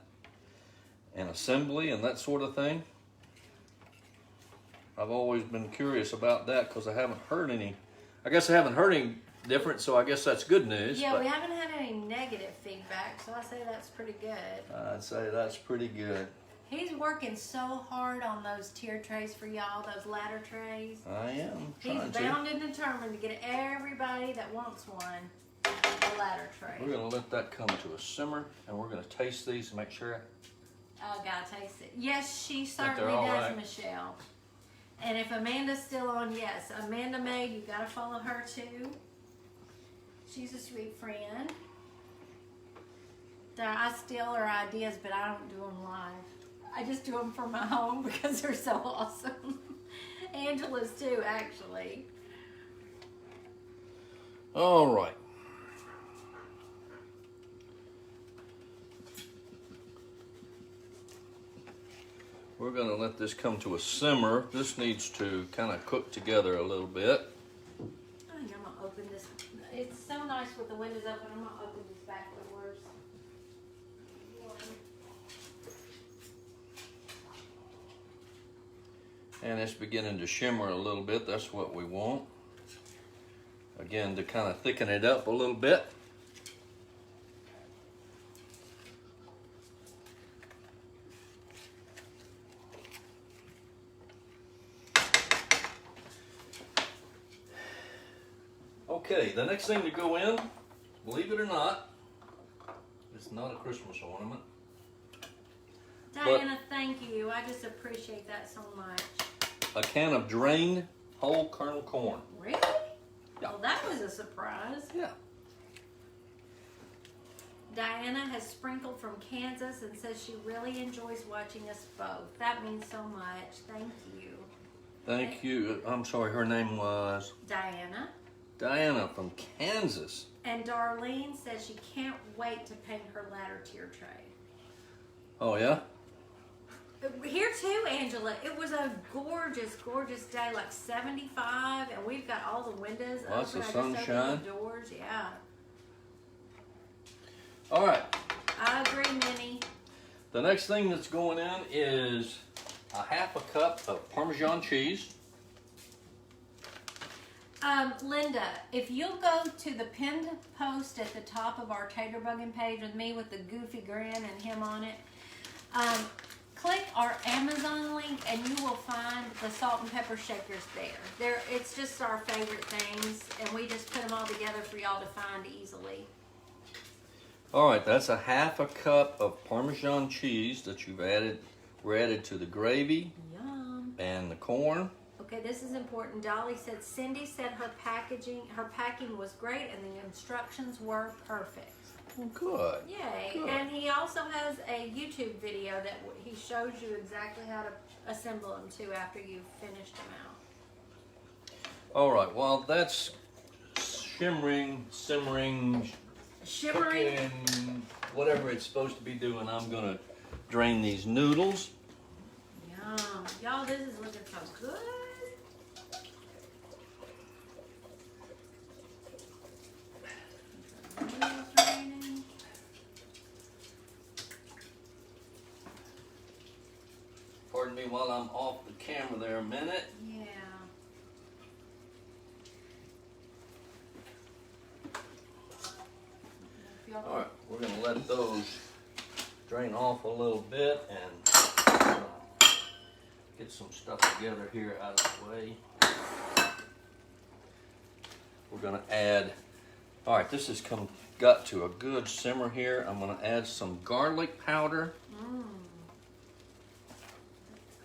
And assembly and that sort of thing? I've always been curious about that because I haven't heard any. I guess I haven't heard any different, so I guess that's good news. Yeah, we haven't had any negative feedback, so I say that's pretty good. I'd say that's pretty good. He's working so hard on those tier trays for y'all, those ladder trays. I am He's trying bound and determined to get everybody that wants one a ladder tray. We're going to let that come to a simmer, and we're going to taste these and make sure. Oh, gotta taste it. Yes, she Think certainly they're all does, right. Michelle. And if Amanda's still on, yes, Amanda May, you gotta follow her too. She's a sweet friend. I steal her ideas, but I don't do them live. I just do them from my home because they're so awesome. Angela's too, actually. All right. We're going to let this come to a simmer. This needs to kind of cook together a little bit. I think I'm gonna open this. It's so nice with the windows open. I'm gonna open these back doors. And it's beginning to shimmer a little bit. That's what we want. Again, to kind of thicken it up a little bit. Okay, the next thing to go in, believe it or not, it's not a Christmas ornament. Diana, thank you. I just appreciate that so much. A can of drained whole kernel corn. Really? Yeah. Well, that was a surprise. Yeah. Diana has sprinkled from Kansas and says she really enjoys watching us both. That means so much. Thank you. Thank you. I'm sorry, her name was Diana. Diana from Kansas. And Darlene says she can't wait to paint her ladder tier tray. Oh, yeah? Here too, Angela. It was a gorgeous, gorgeous day, like 75, and we've got all the windows Lots open. of I just opened sunshine. the doors, yeah. All right. I agree, Minnie. The next thing that's going in is a 1/2 cup of Parmesan cheese. Linda, if you'll go to the pinned post at the top of our Taterbuggin page with me with the goofy grin and him on it, click our Amazon link and you will find the salt and pepper shakers there. It's just our favorite things, and we just put them all together for y'all to find easily. All right, that's a 1/2 cup of Parmesan cheese that were added to the gravy Yum. and the corn. Okay, this is important. Dolly said Cindy said her packing was great and the instructions were perfect. Well, good. Yay. Good. And he also has a YouTube video that he shows you exactly how to assemble them too after you've finished them out. All right, well, that's simmering, Shimmering. cooking, whatever it's supposed to be doing. I'm going to drain these noodles. Yum. Y'all, this is looking so good. Pardon me while I'm off the camera there a minute. Yeah. All right, we're going to let those drain off a little bit and get some stuff together here out of the way. We're going to add, all right, this has got to a good simmer here. I'm going to add some garlic powder. Mmm.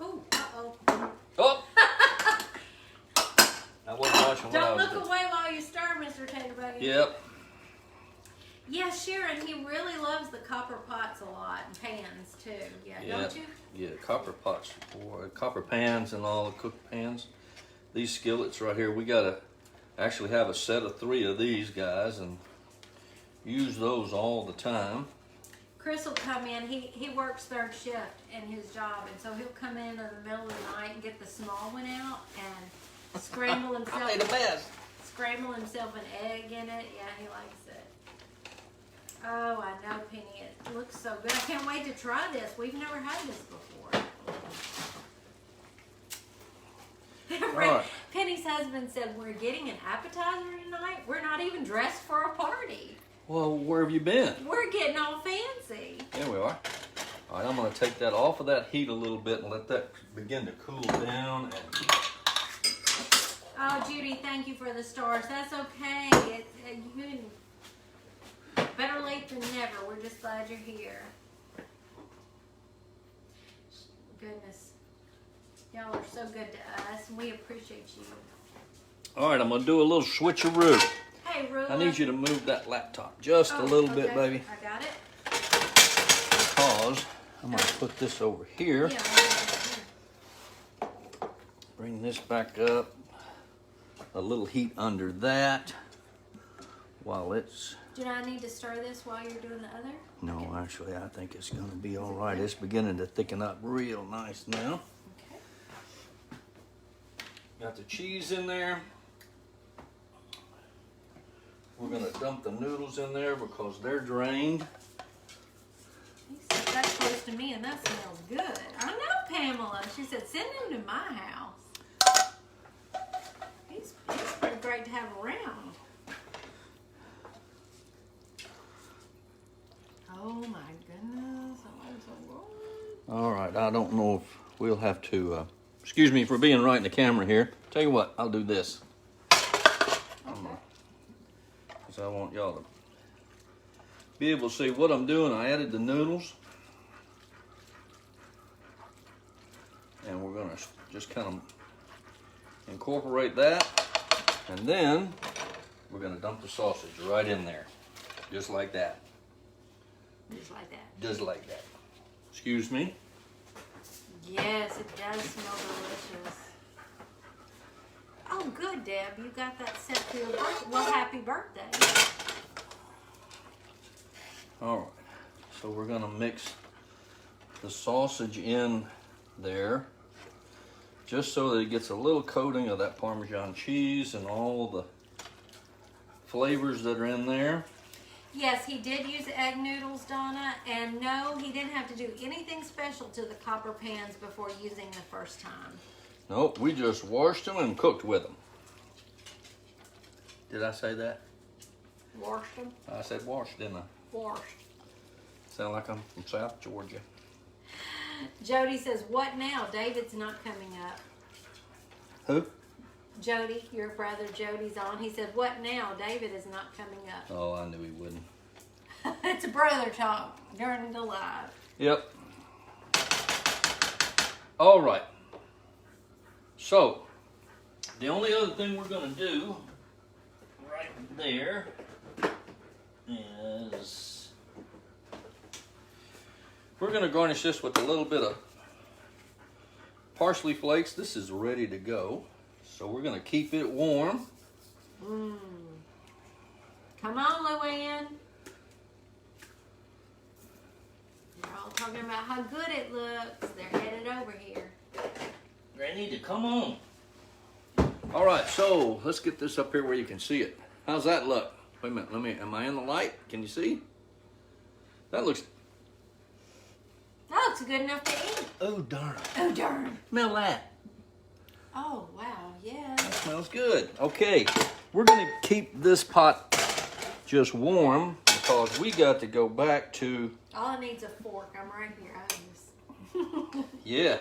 Ooh, uh-oh. Oh! I wasn't watching what I Don't was look doing. away while you stir, Mr. Taterbuggin. Yep. Yeah, Sharon, he really loves the copper pots a lot and pans too. Yeah, don't you? Yeah, copper pots, or copper pans and all the cooked pans. These skillets right here, we gotta actually have a set of 3 of these guys and use those all the time. Chris will come in. He works 3rd shift in his job, and so he'll come in the middle of the night and get the small one out and scramble himself. I made the best. Scramble himself an egg in it. Yeah, he likes it. Oh, I know, Penny. It looks so good. I can't wait to try this. We've never had this before. Right. Penny's husband said, we're getting an appetizer tonight. We're not even dressed for a party. Well, where have you been? We're getting all fancy. There we are. All right, I'm going to take that off of that heat a little bit and let that begin to cool down. And oh, Judy, thank you for the stars. That's okay. Better late than never. We're just glad you're here. Goodness. Y'all are so good to us, and we appreciate you. all right, I'm going to do a little switcheroo. Hey, Rula. I need you to move that laptop just a little bit, baby. I got it. Because I'm going to put this over here. Yeah. Bring this back up. A little heat under that while it's... Do I need to stir this while you're doing the other? No, actually, I think it's going to be all right. It's beginning to thicken up real nice now. Okay. Got the cheese in there. We're going to dump the noodles in there because they're drained. He said that's close to me and that smells good. I know, Pamela. She said, send him to my house. He's pretty great to have around. Oh my goodness. I'm so good. All right, I don't know if we'll have to, excuse me for being right in the camera here. Tell you what, I'll do this. Because I want y'all to be able to see what I'm doing. I added the noodles. And we're going to just kind of incorporate that. And then we're going to dump the sausage right in there. Just like that. Just like that. Just like that. Excuse me. Yes, it does smell delicious. Oh, good, Deb. You got that set for your birthday. Well, happy birthday. All right. So we're going to mix the sausage in there just so that it gets a little coating of that Parmesan cheese and all the flavors that are in there. Yes, he did use egg noodles, Donna, and no, he didn't have to do anything special to the copper pans before using the first time. Nope, we just washed them and cooked with them. Did I say that? Washed them? I said washed, didn't I? Washed. Sound like I'm from South Georgia. Jody says, what now? David's not coming up. Who? Jody, your brother Jody's on. He said, what now? David is not coming up. Oh, I knew he wouldn't. It's a brother talk during the live. Yep. All right. So, the only other thing we're going to do right there is we're going to garnish this with a little bit of parsley flakes. This is ready to go. So we're going to keep it warm. Come on, Luann. They're all talking about how good it looks. They're headed over here. They need to come on. All right, so let's get this up here where you can see it. How's that look? Wait a minute, am I in the light? Can you see? That looks good enough to eat. Oh, darn. Oh, darn. Smell that. Oh, wow, yeah. That smells good. Okay, we're going to keep this pot just warm because we got to go back to... All I need is a fork. I'm right here. I just... Yeah.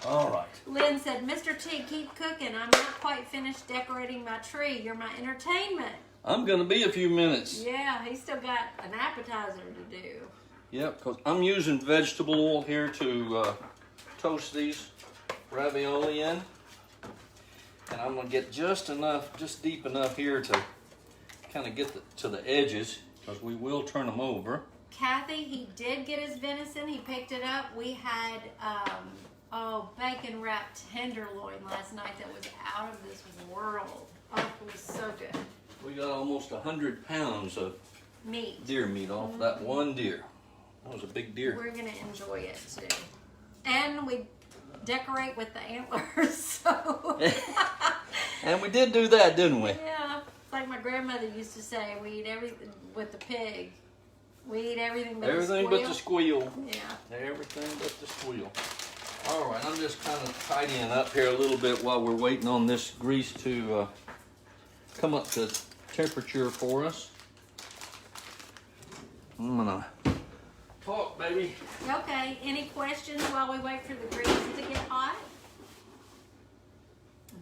All right. Lynn said, Mr. T, keep cooking. I'm not quite finished decorating my tree. You're my entertainment. I'm going to be a few minutes. Yeah, he's still got an appetizer to do. Yep, because I'm using vegetable oil here to toast these ravioli in. And I'm going to get just deep enough here to kind of get to the edges because we will turn them over. Kathy, he did get his venison. He picked it up. We had bacon wrapped tenderloin last night that was out of this world. Oh, it was so good. We got almost 100 pounds of Meat. deer meat off that one deer. That was a big deer. We're gonna enjoy it too. And we decorate with the antlers, so. And we did do that, didn't we? Yeah, like my grandmother used to say, we eat everything with the pig. We eat everything but the squeal. Everything but the squeal. Yeah. Everything but the squeal. All right, I'm just kind of tidying up here a little bit while we're waiting on this grease to come up to temperature for us. I'm gonna talk, baby. Okay, any questions while we wait for the grease to get hot?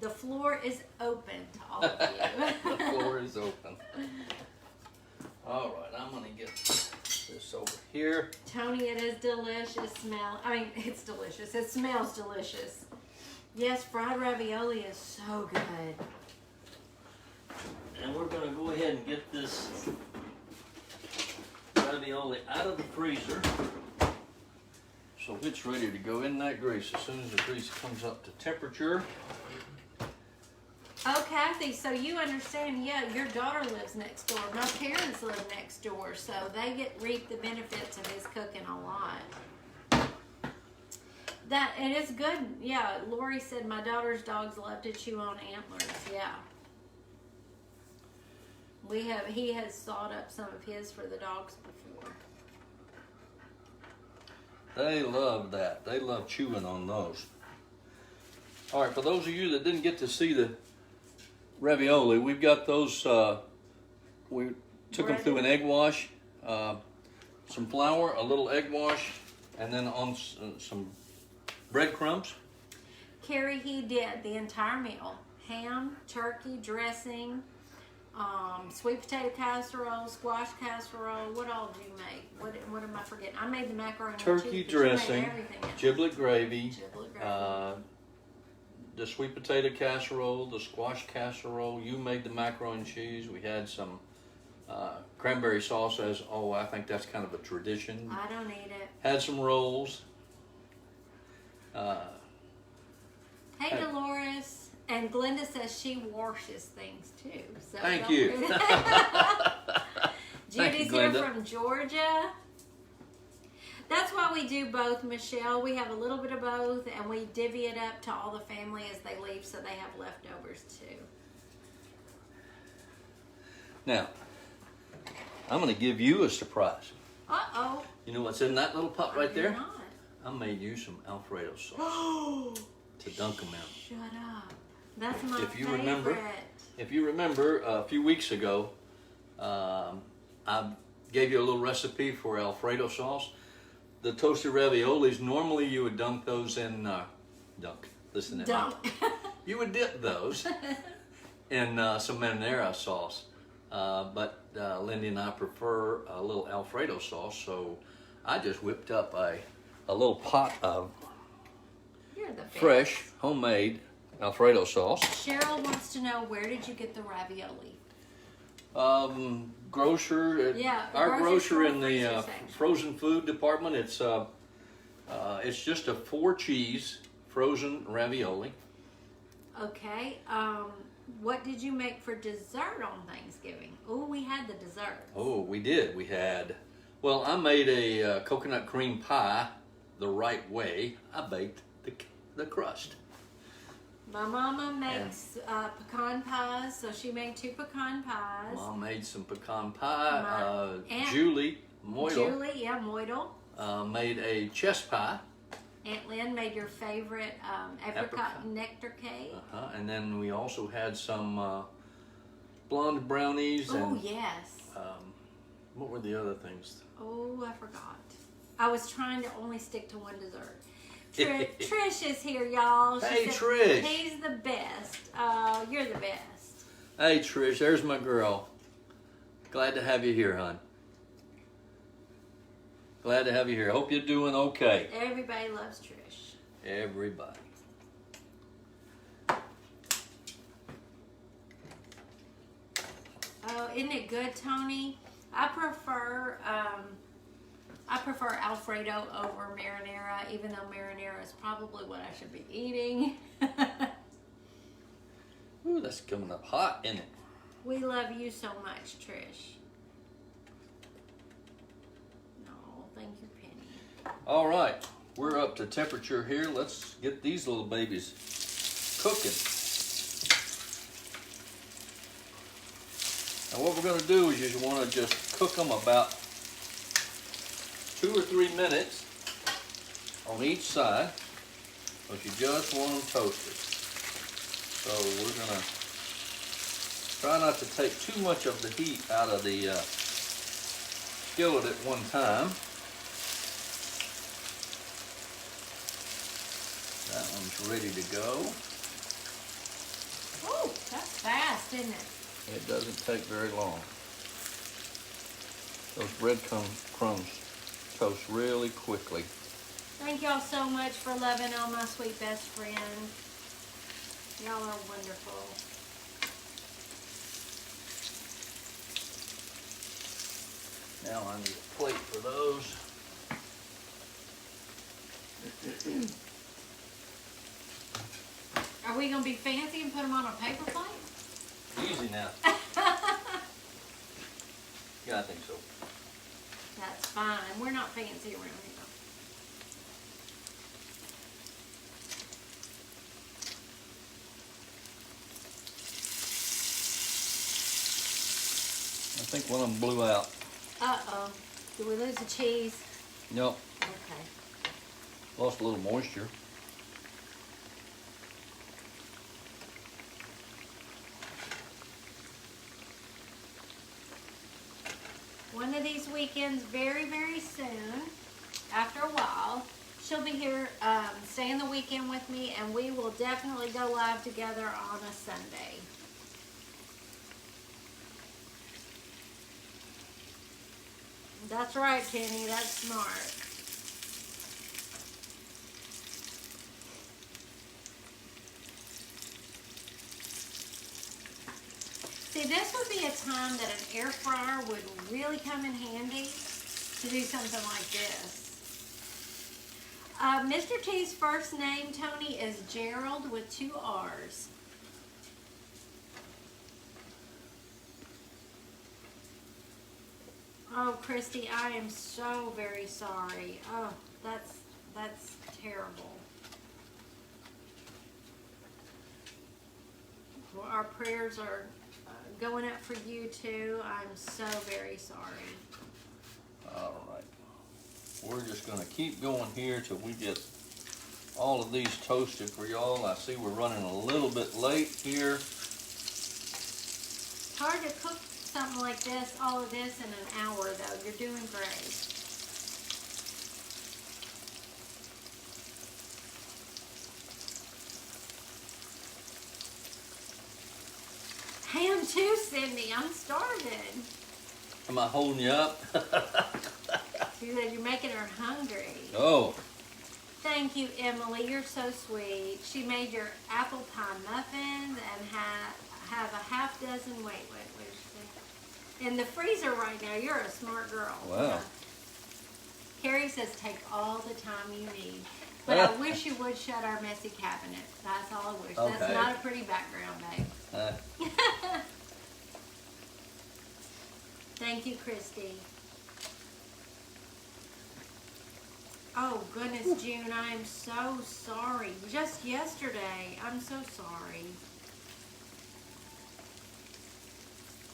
The floor is open to all of you. The floor is open. All right, I'm gonna get this over here. Tony, it is delicious smell. I mean, it's delicious. It smells delicious. Yes, fried ravioli is so good. And we're gonna go ahead and get this ravioli out of the freezer so it's ready to go in that grease as soon as the grease comes up to temperature. Oh, Kathy, so you understand, yeah, your daughter lives next door. My parents live next door, so they reap the benefits of his cooking a lot. It is good. Yeah, Lori said my daughter's dogs love to chew on antlers. Yeah. He has sawed up some of his for the dogs before. They love that. They love chewing on those. All right, for those of you that didn't get to see the ravioli, we've got those, we took them through an egg wash, some flour, a little egg wash, and then on some breadcrumbs. Carrie, he did the entire meal. Ham, turkey, dressing, sweet potato casserole, squash casserole. What all did you make? What am I forgetting? I made the macaroni Turkey and cheese, but you made dressing, everything else. giblet gravy, Giblet gravy. The sweet potato casserole, the squash casserole. You made the macaroni and cheese. We had some cranberry sauce as, I think that's kind of a tradition. I don't eat it. Had some rolls. Hey, Dolores. And Glenda says she washes things too. So Thank you. Judy's Glenda. here from Georgia. That's why we do both, Michelle. We have a little bit of both, and we divvy it up to all the family as they leave, so they have leftovers too. Now, I'm going to give you a surprise. Uh-oh. You know what's in that little pot right there? Not. I made you some Alfredo sauce to dunk them in. Shut up. That's my If you favorite. If you remember, a few weeks ago, I gave you a little recipe for Alfredo sauce. The toasted raviolis, normally you would dunk those in, listen to me. You would dip those in some marinara sauce. But Lindy and I prefer a little Alfredo sauce, so I just whipped up a little pot of You're the best. fresh, homemade Alfredo sauce. Cheryl wants to know, where did you get the ravioli? Grocer. Yeah, Our grocer in freezer the section. frozen food department. It's just a 4-cheese frozen ravioli. Okay. What did you make for dessert on Thanksgiving? Oh, we had the dessert. Oh, we did. We had. Well, I made a coconut cream pie the right way. I baked the crust. My mama makes pecan pies, so she made 2 pecan pies. Mom made some pecan pie. My aunt- Julie Moidle Julie, yeah, Moidle. made a chess pie. Aunt Lynn made your favorite apricot nectar cake. And then we also had some blonde brownies. Oh, And yes. what were the other things? Oh, I forgot. I was trying to only stick to one dessert. Trish is here, y'all. She Hey, said, Trish. He's the best. You're the best. Hey, Trish, there's my girl. Glad to have you here, hon. Glad to have you here. Hope you're doing okay. Everybody loves Trish. Everybody. Oh, isn't it good, Tony? I prefer Alfredo over marinara, even though marinara is probably what I should be eating. Ooh, that's coming up hot, isn't it? We love you so much, Trish. No, thank you, Penny. All right, we're up to temperature here. Let's get these little babies cooking. Now what we're going to do is you want to just cook them about 2 or 3 minutes on each side, but you just want them toasted. So we're going to try not to take too much of the heat out of the skillet at one time. That one's ready to go. Oh, that's fast, isn't it? It doesn't take very long. Those breadcrumbs toast really quickly. Thank y'all so much for loving all my sweet best friends. Y'all are wonderful. Now I need a plate for those. Are we going to be fancy and put them on a paper plate? Easy now. Yeah, I think so. That's fine. We're not fancy around here. I think one of them blew out. Uh-oh. Did we lose the cheese? Nope. Okay. Lost a little moisture. One of these weekends, very, very soon, after a while, she'll be here staying the weekend with me, and we will definitely go live together on a Sunday. That's right, Kenny. That's smart. See, this would be a time that an air fryer would really come in handy to do something like this. Mr. T's first name, Tony, is Gerald with 2 R's. Oh, Christy, I am so very sorry. Oh, that's terrible. Well, our prayers are going up for you too. I'm so very sorry. All right. We're just going to keep going here till we get all of these toasted for y'all. I see we're running a little bit late here. It's hard to cook something like this, all of this in an hour though. You're doing great. I am too, Cindy. I'm starving. Am I holding you up? You said you're making her hungry. Oh. Thank you, Emily. You're so sweet. She made your apple pie muffins and have a half dozen. Wait, what did she say? In the freezer right now. You're a smart girl. Wow. Yeah. Carrie says take all the time you need. But I wish you would shut our messy cabinet. That's all I wish. Okay. That's not a pretty background, babe. Thank you, Christy. Oh, goodness, June, I am so sorry. Just yesterday, I'm so sorry.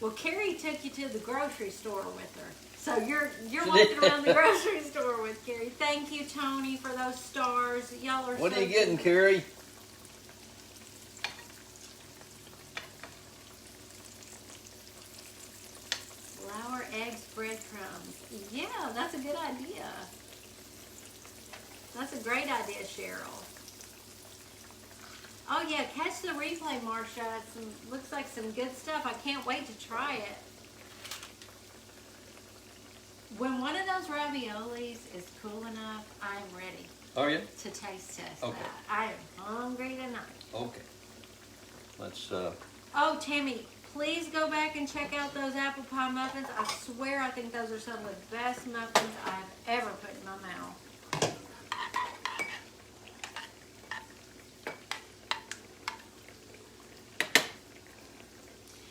Well, Carrie took you to the grocery store with her. So you're walking around the grocery store with Carrie. Thank you, Tony, for those stars. Y'all are What so are you getting, good. Carrie? Flour, eggs, breadcrumbs. Yeah, that's a good idea. That's a great idea, Cheryl. Oh yeah, catch the replay, Marsha. Looks like some good stuff. I can't wait to try it. When one of those raviolis is cool enough, I am ready Are you? to taste test Okay. that. I am hungry tonight. Okay. Let's, Oh, Tammy, please go back and check out those apple pie muffins. I swear I think those are some of the best muffins I've ever put in my mouth.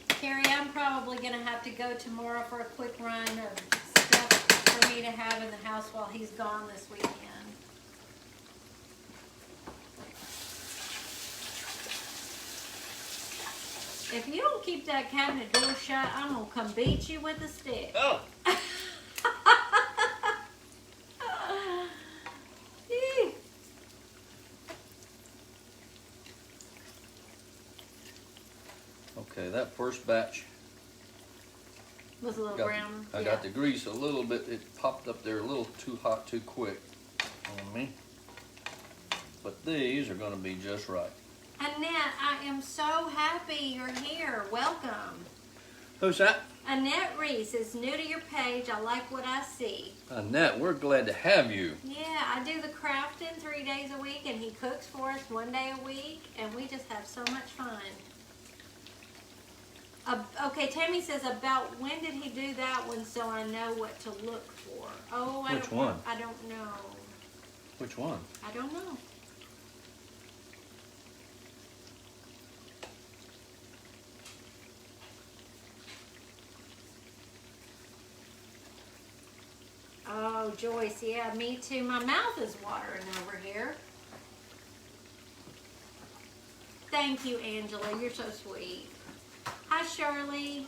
Carrie, I'm probably going to have to go tomorrow for a quick run of stuff for me to have in the house while he's gone this weekend. If you don't keep that cabinet door shut, I'm going to come beat you with a stick. Oh. Okay, that first batch Was a little brown. I got the grease a little bit. It popped up there a little too hot, too quick on me. But these are going to be just right. Annette, I am so happy you're here. Welcome. Who's that? Annette Reese is new to your page. I like what I see. Annette, we're glad to have you. Yeah, I do the crafting 3 days a week, and he cooks for us 1 day a week, and we just have so much fun. Okay, Tammy says, about when did he do that one so I know what to look for? Oh, Which one? I don't know. Which one? I don't know. Oh, Joyce, yeah, me too. My mouth is watering over here. Thank you, Angela. You're so sweet. Hi, Shirley.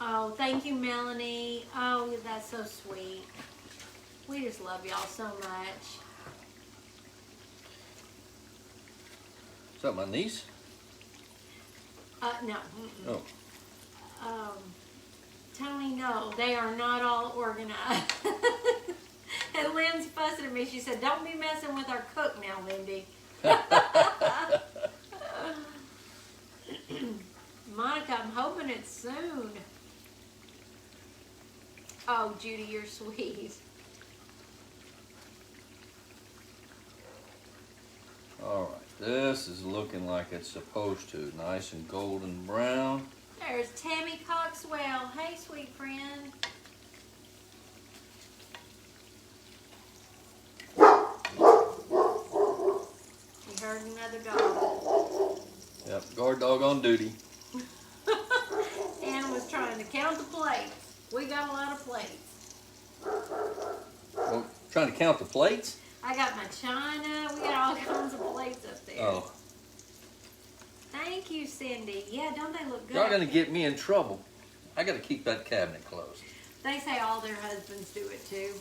Oh, thank you, Melanie. Oh, that's so sweet. We just love y'all so much. Is that my niece? No. Oh. Tony, no, they are not all organized. And Lynn's fussing at me. She said, don't be messing with our cook now, Lindy. Monica, I'm hoping it's soon. Oh, Judy, you're sweet. All right, this is looking like it's supposed to. Nice and golden brown. There's Tammy Coxwell. Hey, sweet friend. You heard another dog. Yep, guard dog on duty. Anna was trying to count the plates. We got a lot of plates. Well, trying to count the plates? I got my china. We got all kinds of plates up there. Oh. Thank you, Cindy. Yeah, don't they look good? Y'all gonna get me in trouble. I gotta keep that cabinet closed. They say all their husbands do it too.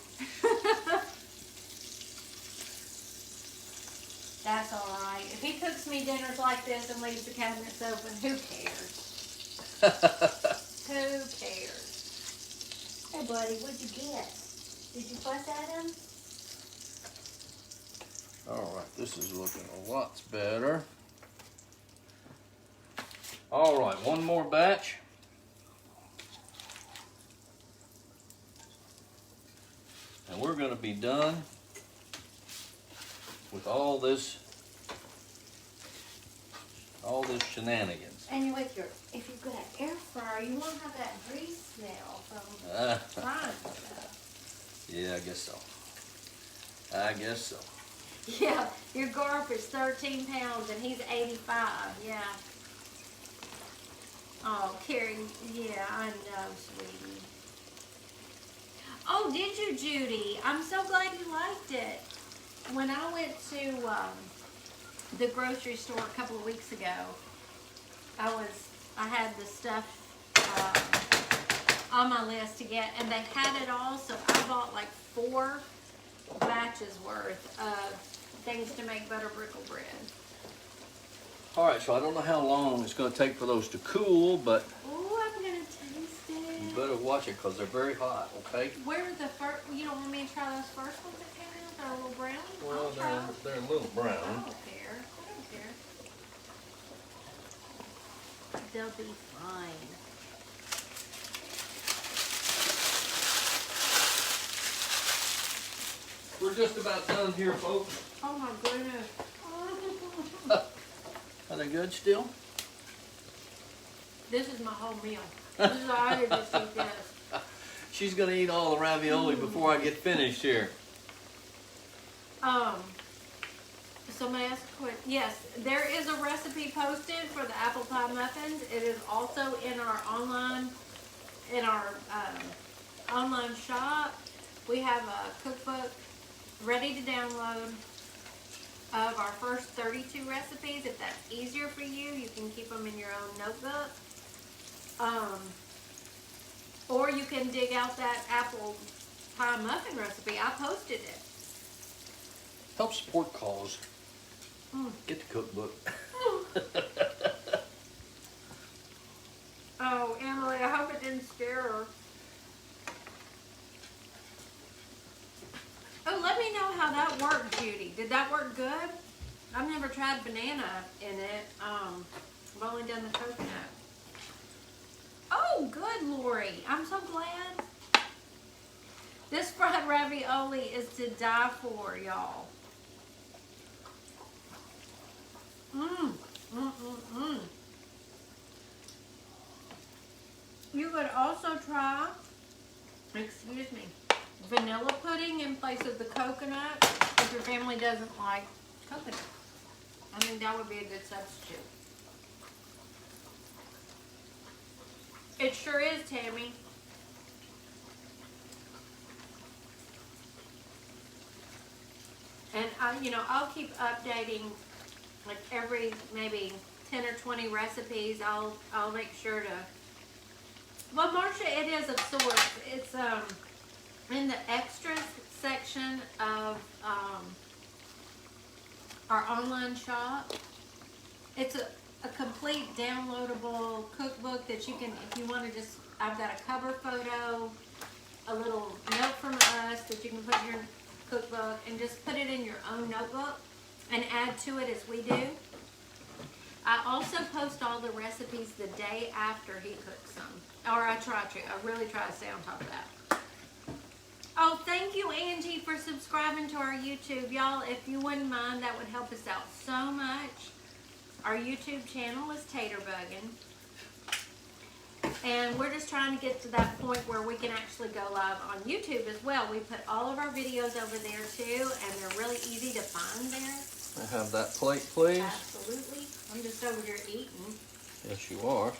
That's all right. If he cooks me dinners like this and leaves the cabinets open, who cares? Who cares? Hey, buddy, what'd you get? Did you fuss at him? All right, this is looking a lot better. All right, one more batch. And we're gonna be done with all this shenanigans. And with your, if you've got an air fryer, you won't have that grease smell from frying stuff. Yeah, I guess so. I guess so. Yeah, your Garfield's 13 pounds and he's 85. Yeah. Oh, Carrie, yeah, I know, sweetie. Oh, did you, Judy? I'm so glad you liked it. When I went to the grocery store a couple of weeks ago, I had the stuff on my list to get, and they had it all, so I bought like 4 batches worth of things to make butter brickle bread. All right, so I don't know how long it's going to take for those to cool, but Oh, I'm gonna taste it. you better watch it because they're very hot, okay? Where are the first? You don't want me to try those first ones that came out? They're a little brown. Well, I'll try them. they're a little I brown. don't care. I don't care. They'll be fine. We're just about done here, folks. Oh my goodness. Are they good still? This is my whole meal. This is all I just eat this. She's gonna eat all the ravioli before I get finished here. Somebody asked a question. Yes, there is a recipe posted for the apple pie muffins. It is also in our online shop. We have a cookbook ready to download of our first 32 recipes. If that's easier for you, you can keep them in your own notebook. Or you can dig out that apple pie muffin recipe. I posted it. Help support cause. Get the cookbook. Oh, Emily, I hope it didn't scare her. Oh, let me know how that worked, Judy. Did that work good? I've never tried banana in it. I've only done the coconut. Oh, good, Lori. I'm so glad. This fried ravioli is to die for, y'all. You could also try, excuse me, vanilla pudding in place of the coconut if your family doesn't like coconut. I think that would be a good substitute. It sure is, Tammy. And I'll keep updating like every maybe 10 or 20 recipes. I'll make sure to. Well, Marcia, it is of sorts. It's in the extras section of our online shop. It's a complete downloadable cookbook that you can, if you want to just, I've got a cover photo, a little note from us that you can put in your cookbook and just put it in your own notebook and add to it as we do. I also post all the recipes the day after he cooks them. Or I really try to stay on top of that. Oh, thank you, Angie, for subscribing to our YouTube. Y'all, if you wouldn't mind, that would help us out so much. Our YouTube channel is Taterbuggin. And we're just trying to get to that point where we can actually go live on YouTube as well. We put all of our videos over there too, and they're really easy to find there. I have that plate, please. Absolutely. I'm just over here eating. Yes, you are.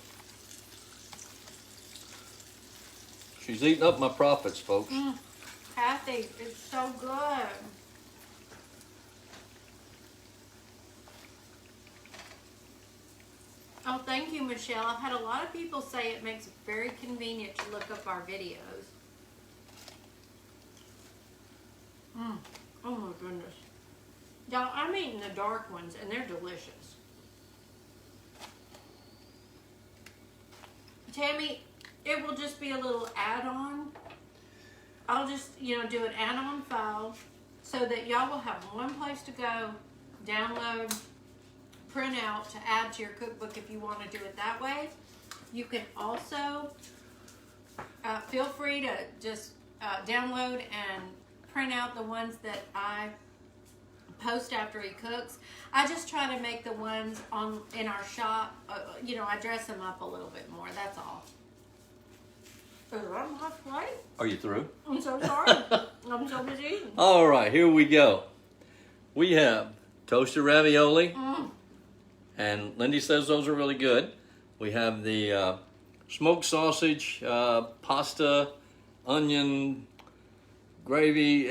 She's eating up my profits, folks. Kathy, it's so good. Oh, thank you, Michelle. I've had a lot of people say it makes it very convenient to look up our videos. Oh my goodness. Y'all, I'm eating the dark ones and they're delicious. Tammy, it will just be a little add-on. I'll just, do an add-on file so that y'all will have one place to go, download, print out to add to your cookbook if you want to do it that way. You can also feel free to just download and print out the ones that I post after he cooks. I just try to make the ones in our shop, I dress them up a little bit more, that's all. I'm halfway. Are you through? I'm so sorry. I'm so busy eating. All right, here we go. We have toasted ravioli, and Lindy says those are really good. We have the smoked sausage, pasta, onion, gravy.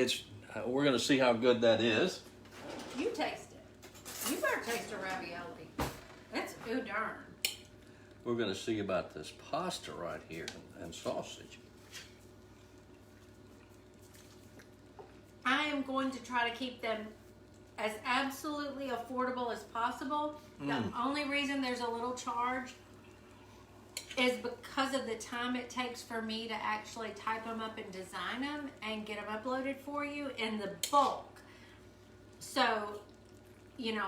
We're going to see how good that is. You taste it. You better taste a ravioli. That's good darn. We're going to see about this pasta right here and sausage. I am going to try to keep them as absolutely affordable as possible. The only reason there's a little charge is because of the time it takes for me to actually type them up and design them and get them uploaded for you in the bulk. So,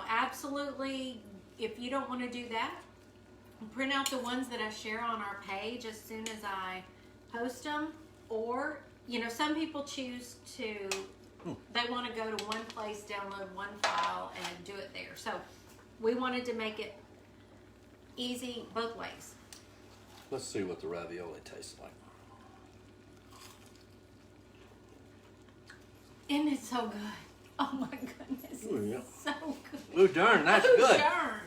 absolutely, if you don't want to do that, print out the ones that I share on our page as soon as I post them. Or, some people choose to, they want to go to one place, download one file, and do it there. So we wanted to make it easy both ways. Let's see what the ravioli tastes like. And it's so good. Oh my goodness, Ooh, yeah. it's so good. Oh darn, that's Oh, good. darn.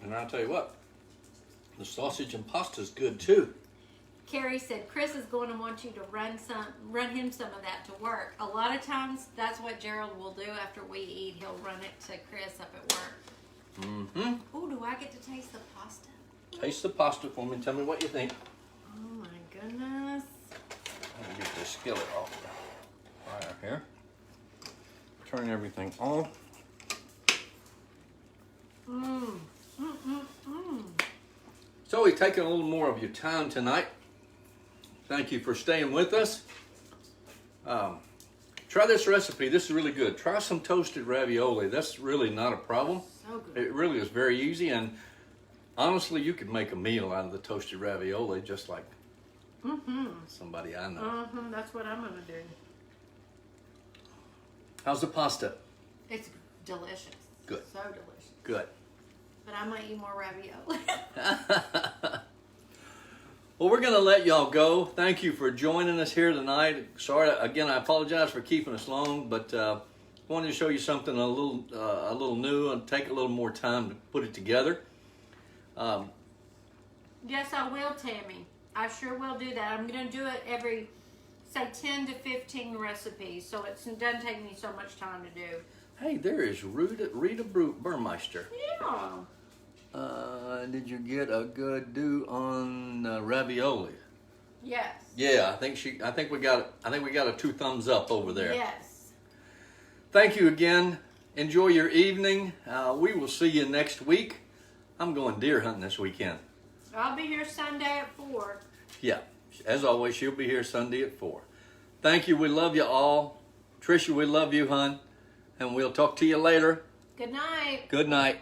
And I'll tell you what, the sausage and pasta is good too. Carrie said Chris is going to want you to run him some of that to work. A lot of times that's what Gerald will do after we eat. He'll run it to Chris up at work. Mm-hmm. Oh, do I get to taste the pasta? Taste the pasta for me and tell me what you think. Oh my goodness. Let me get this skillet off the fire here. Turn everything on. Mmm. Mmm, mmm, mmm. So we've taken a little more of your time tonight. Thank you for staying with us. Try this recipe. This is really good. Try some toasted ravioli. That's really not a problem. So good. It really is very easy, and honestly, you could make a meal out of the toasted ravioli just like somebody I know. That's what I'm gonna do. How's the pasta? It's delicious. Good. So delicious. Good. But I might eat more ravioli. Well, we're going to let y'all go. Thank you for joining us here tonight. Sorry, again, I apologize for keeping us long, but wanted to show you something a little new and take a little more time to put it together. Yes, I will, Tammy. I sure will do that. I'm going to do it every, say, 10 to 15 recipes, so it doesn't take me so much time to do. Hey, there is Rita Burmeister. Yeah. Did you get a good do on ravioli? Yes. Yeah, I think we got a 2 thumbs up over there. Yes. Thank you again. Enjoy your evening. We will see you next week. I'm going deer hunting this weekend. I'll be here Sunday at 4. Yeah, as always, she'll be here Sunday at 4. Thank you. We love you all. Tricia, we love you, hon. And we'll talk to you later. Good night. Good night.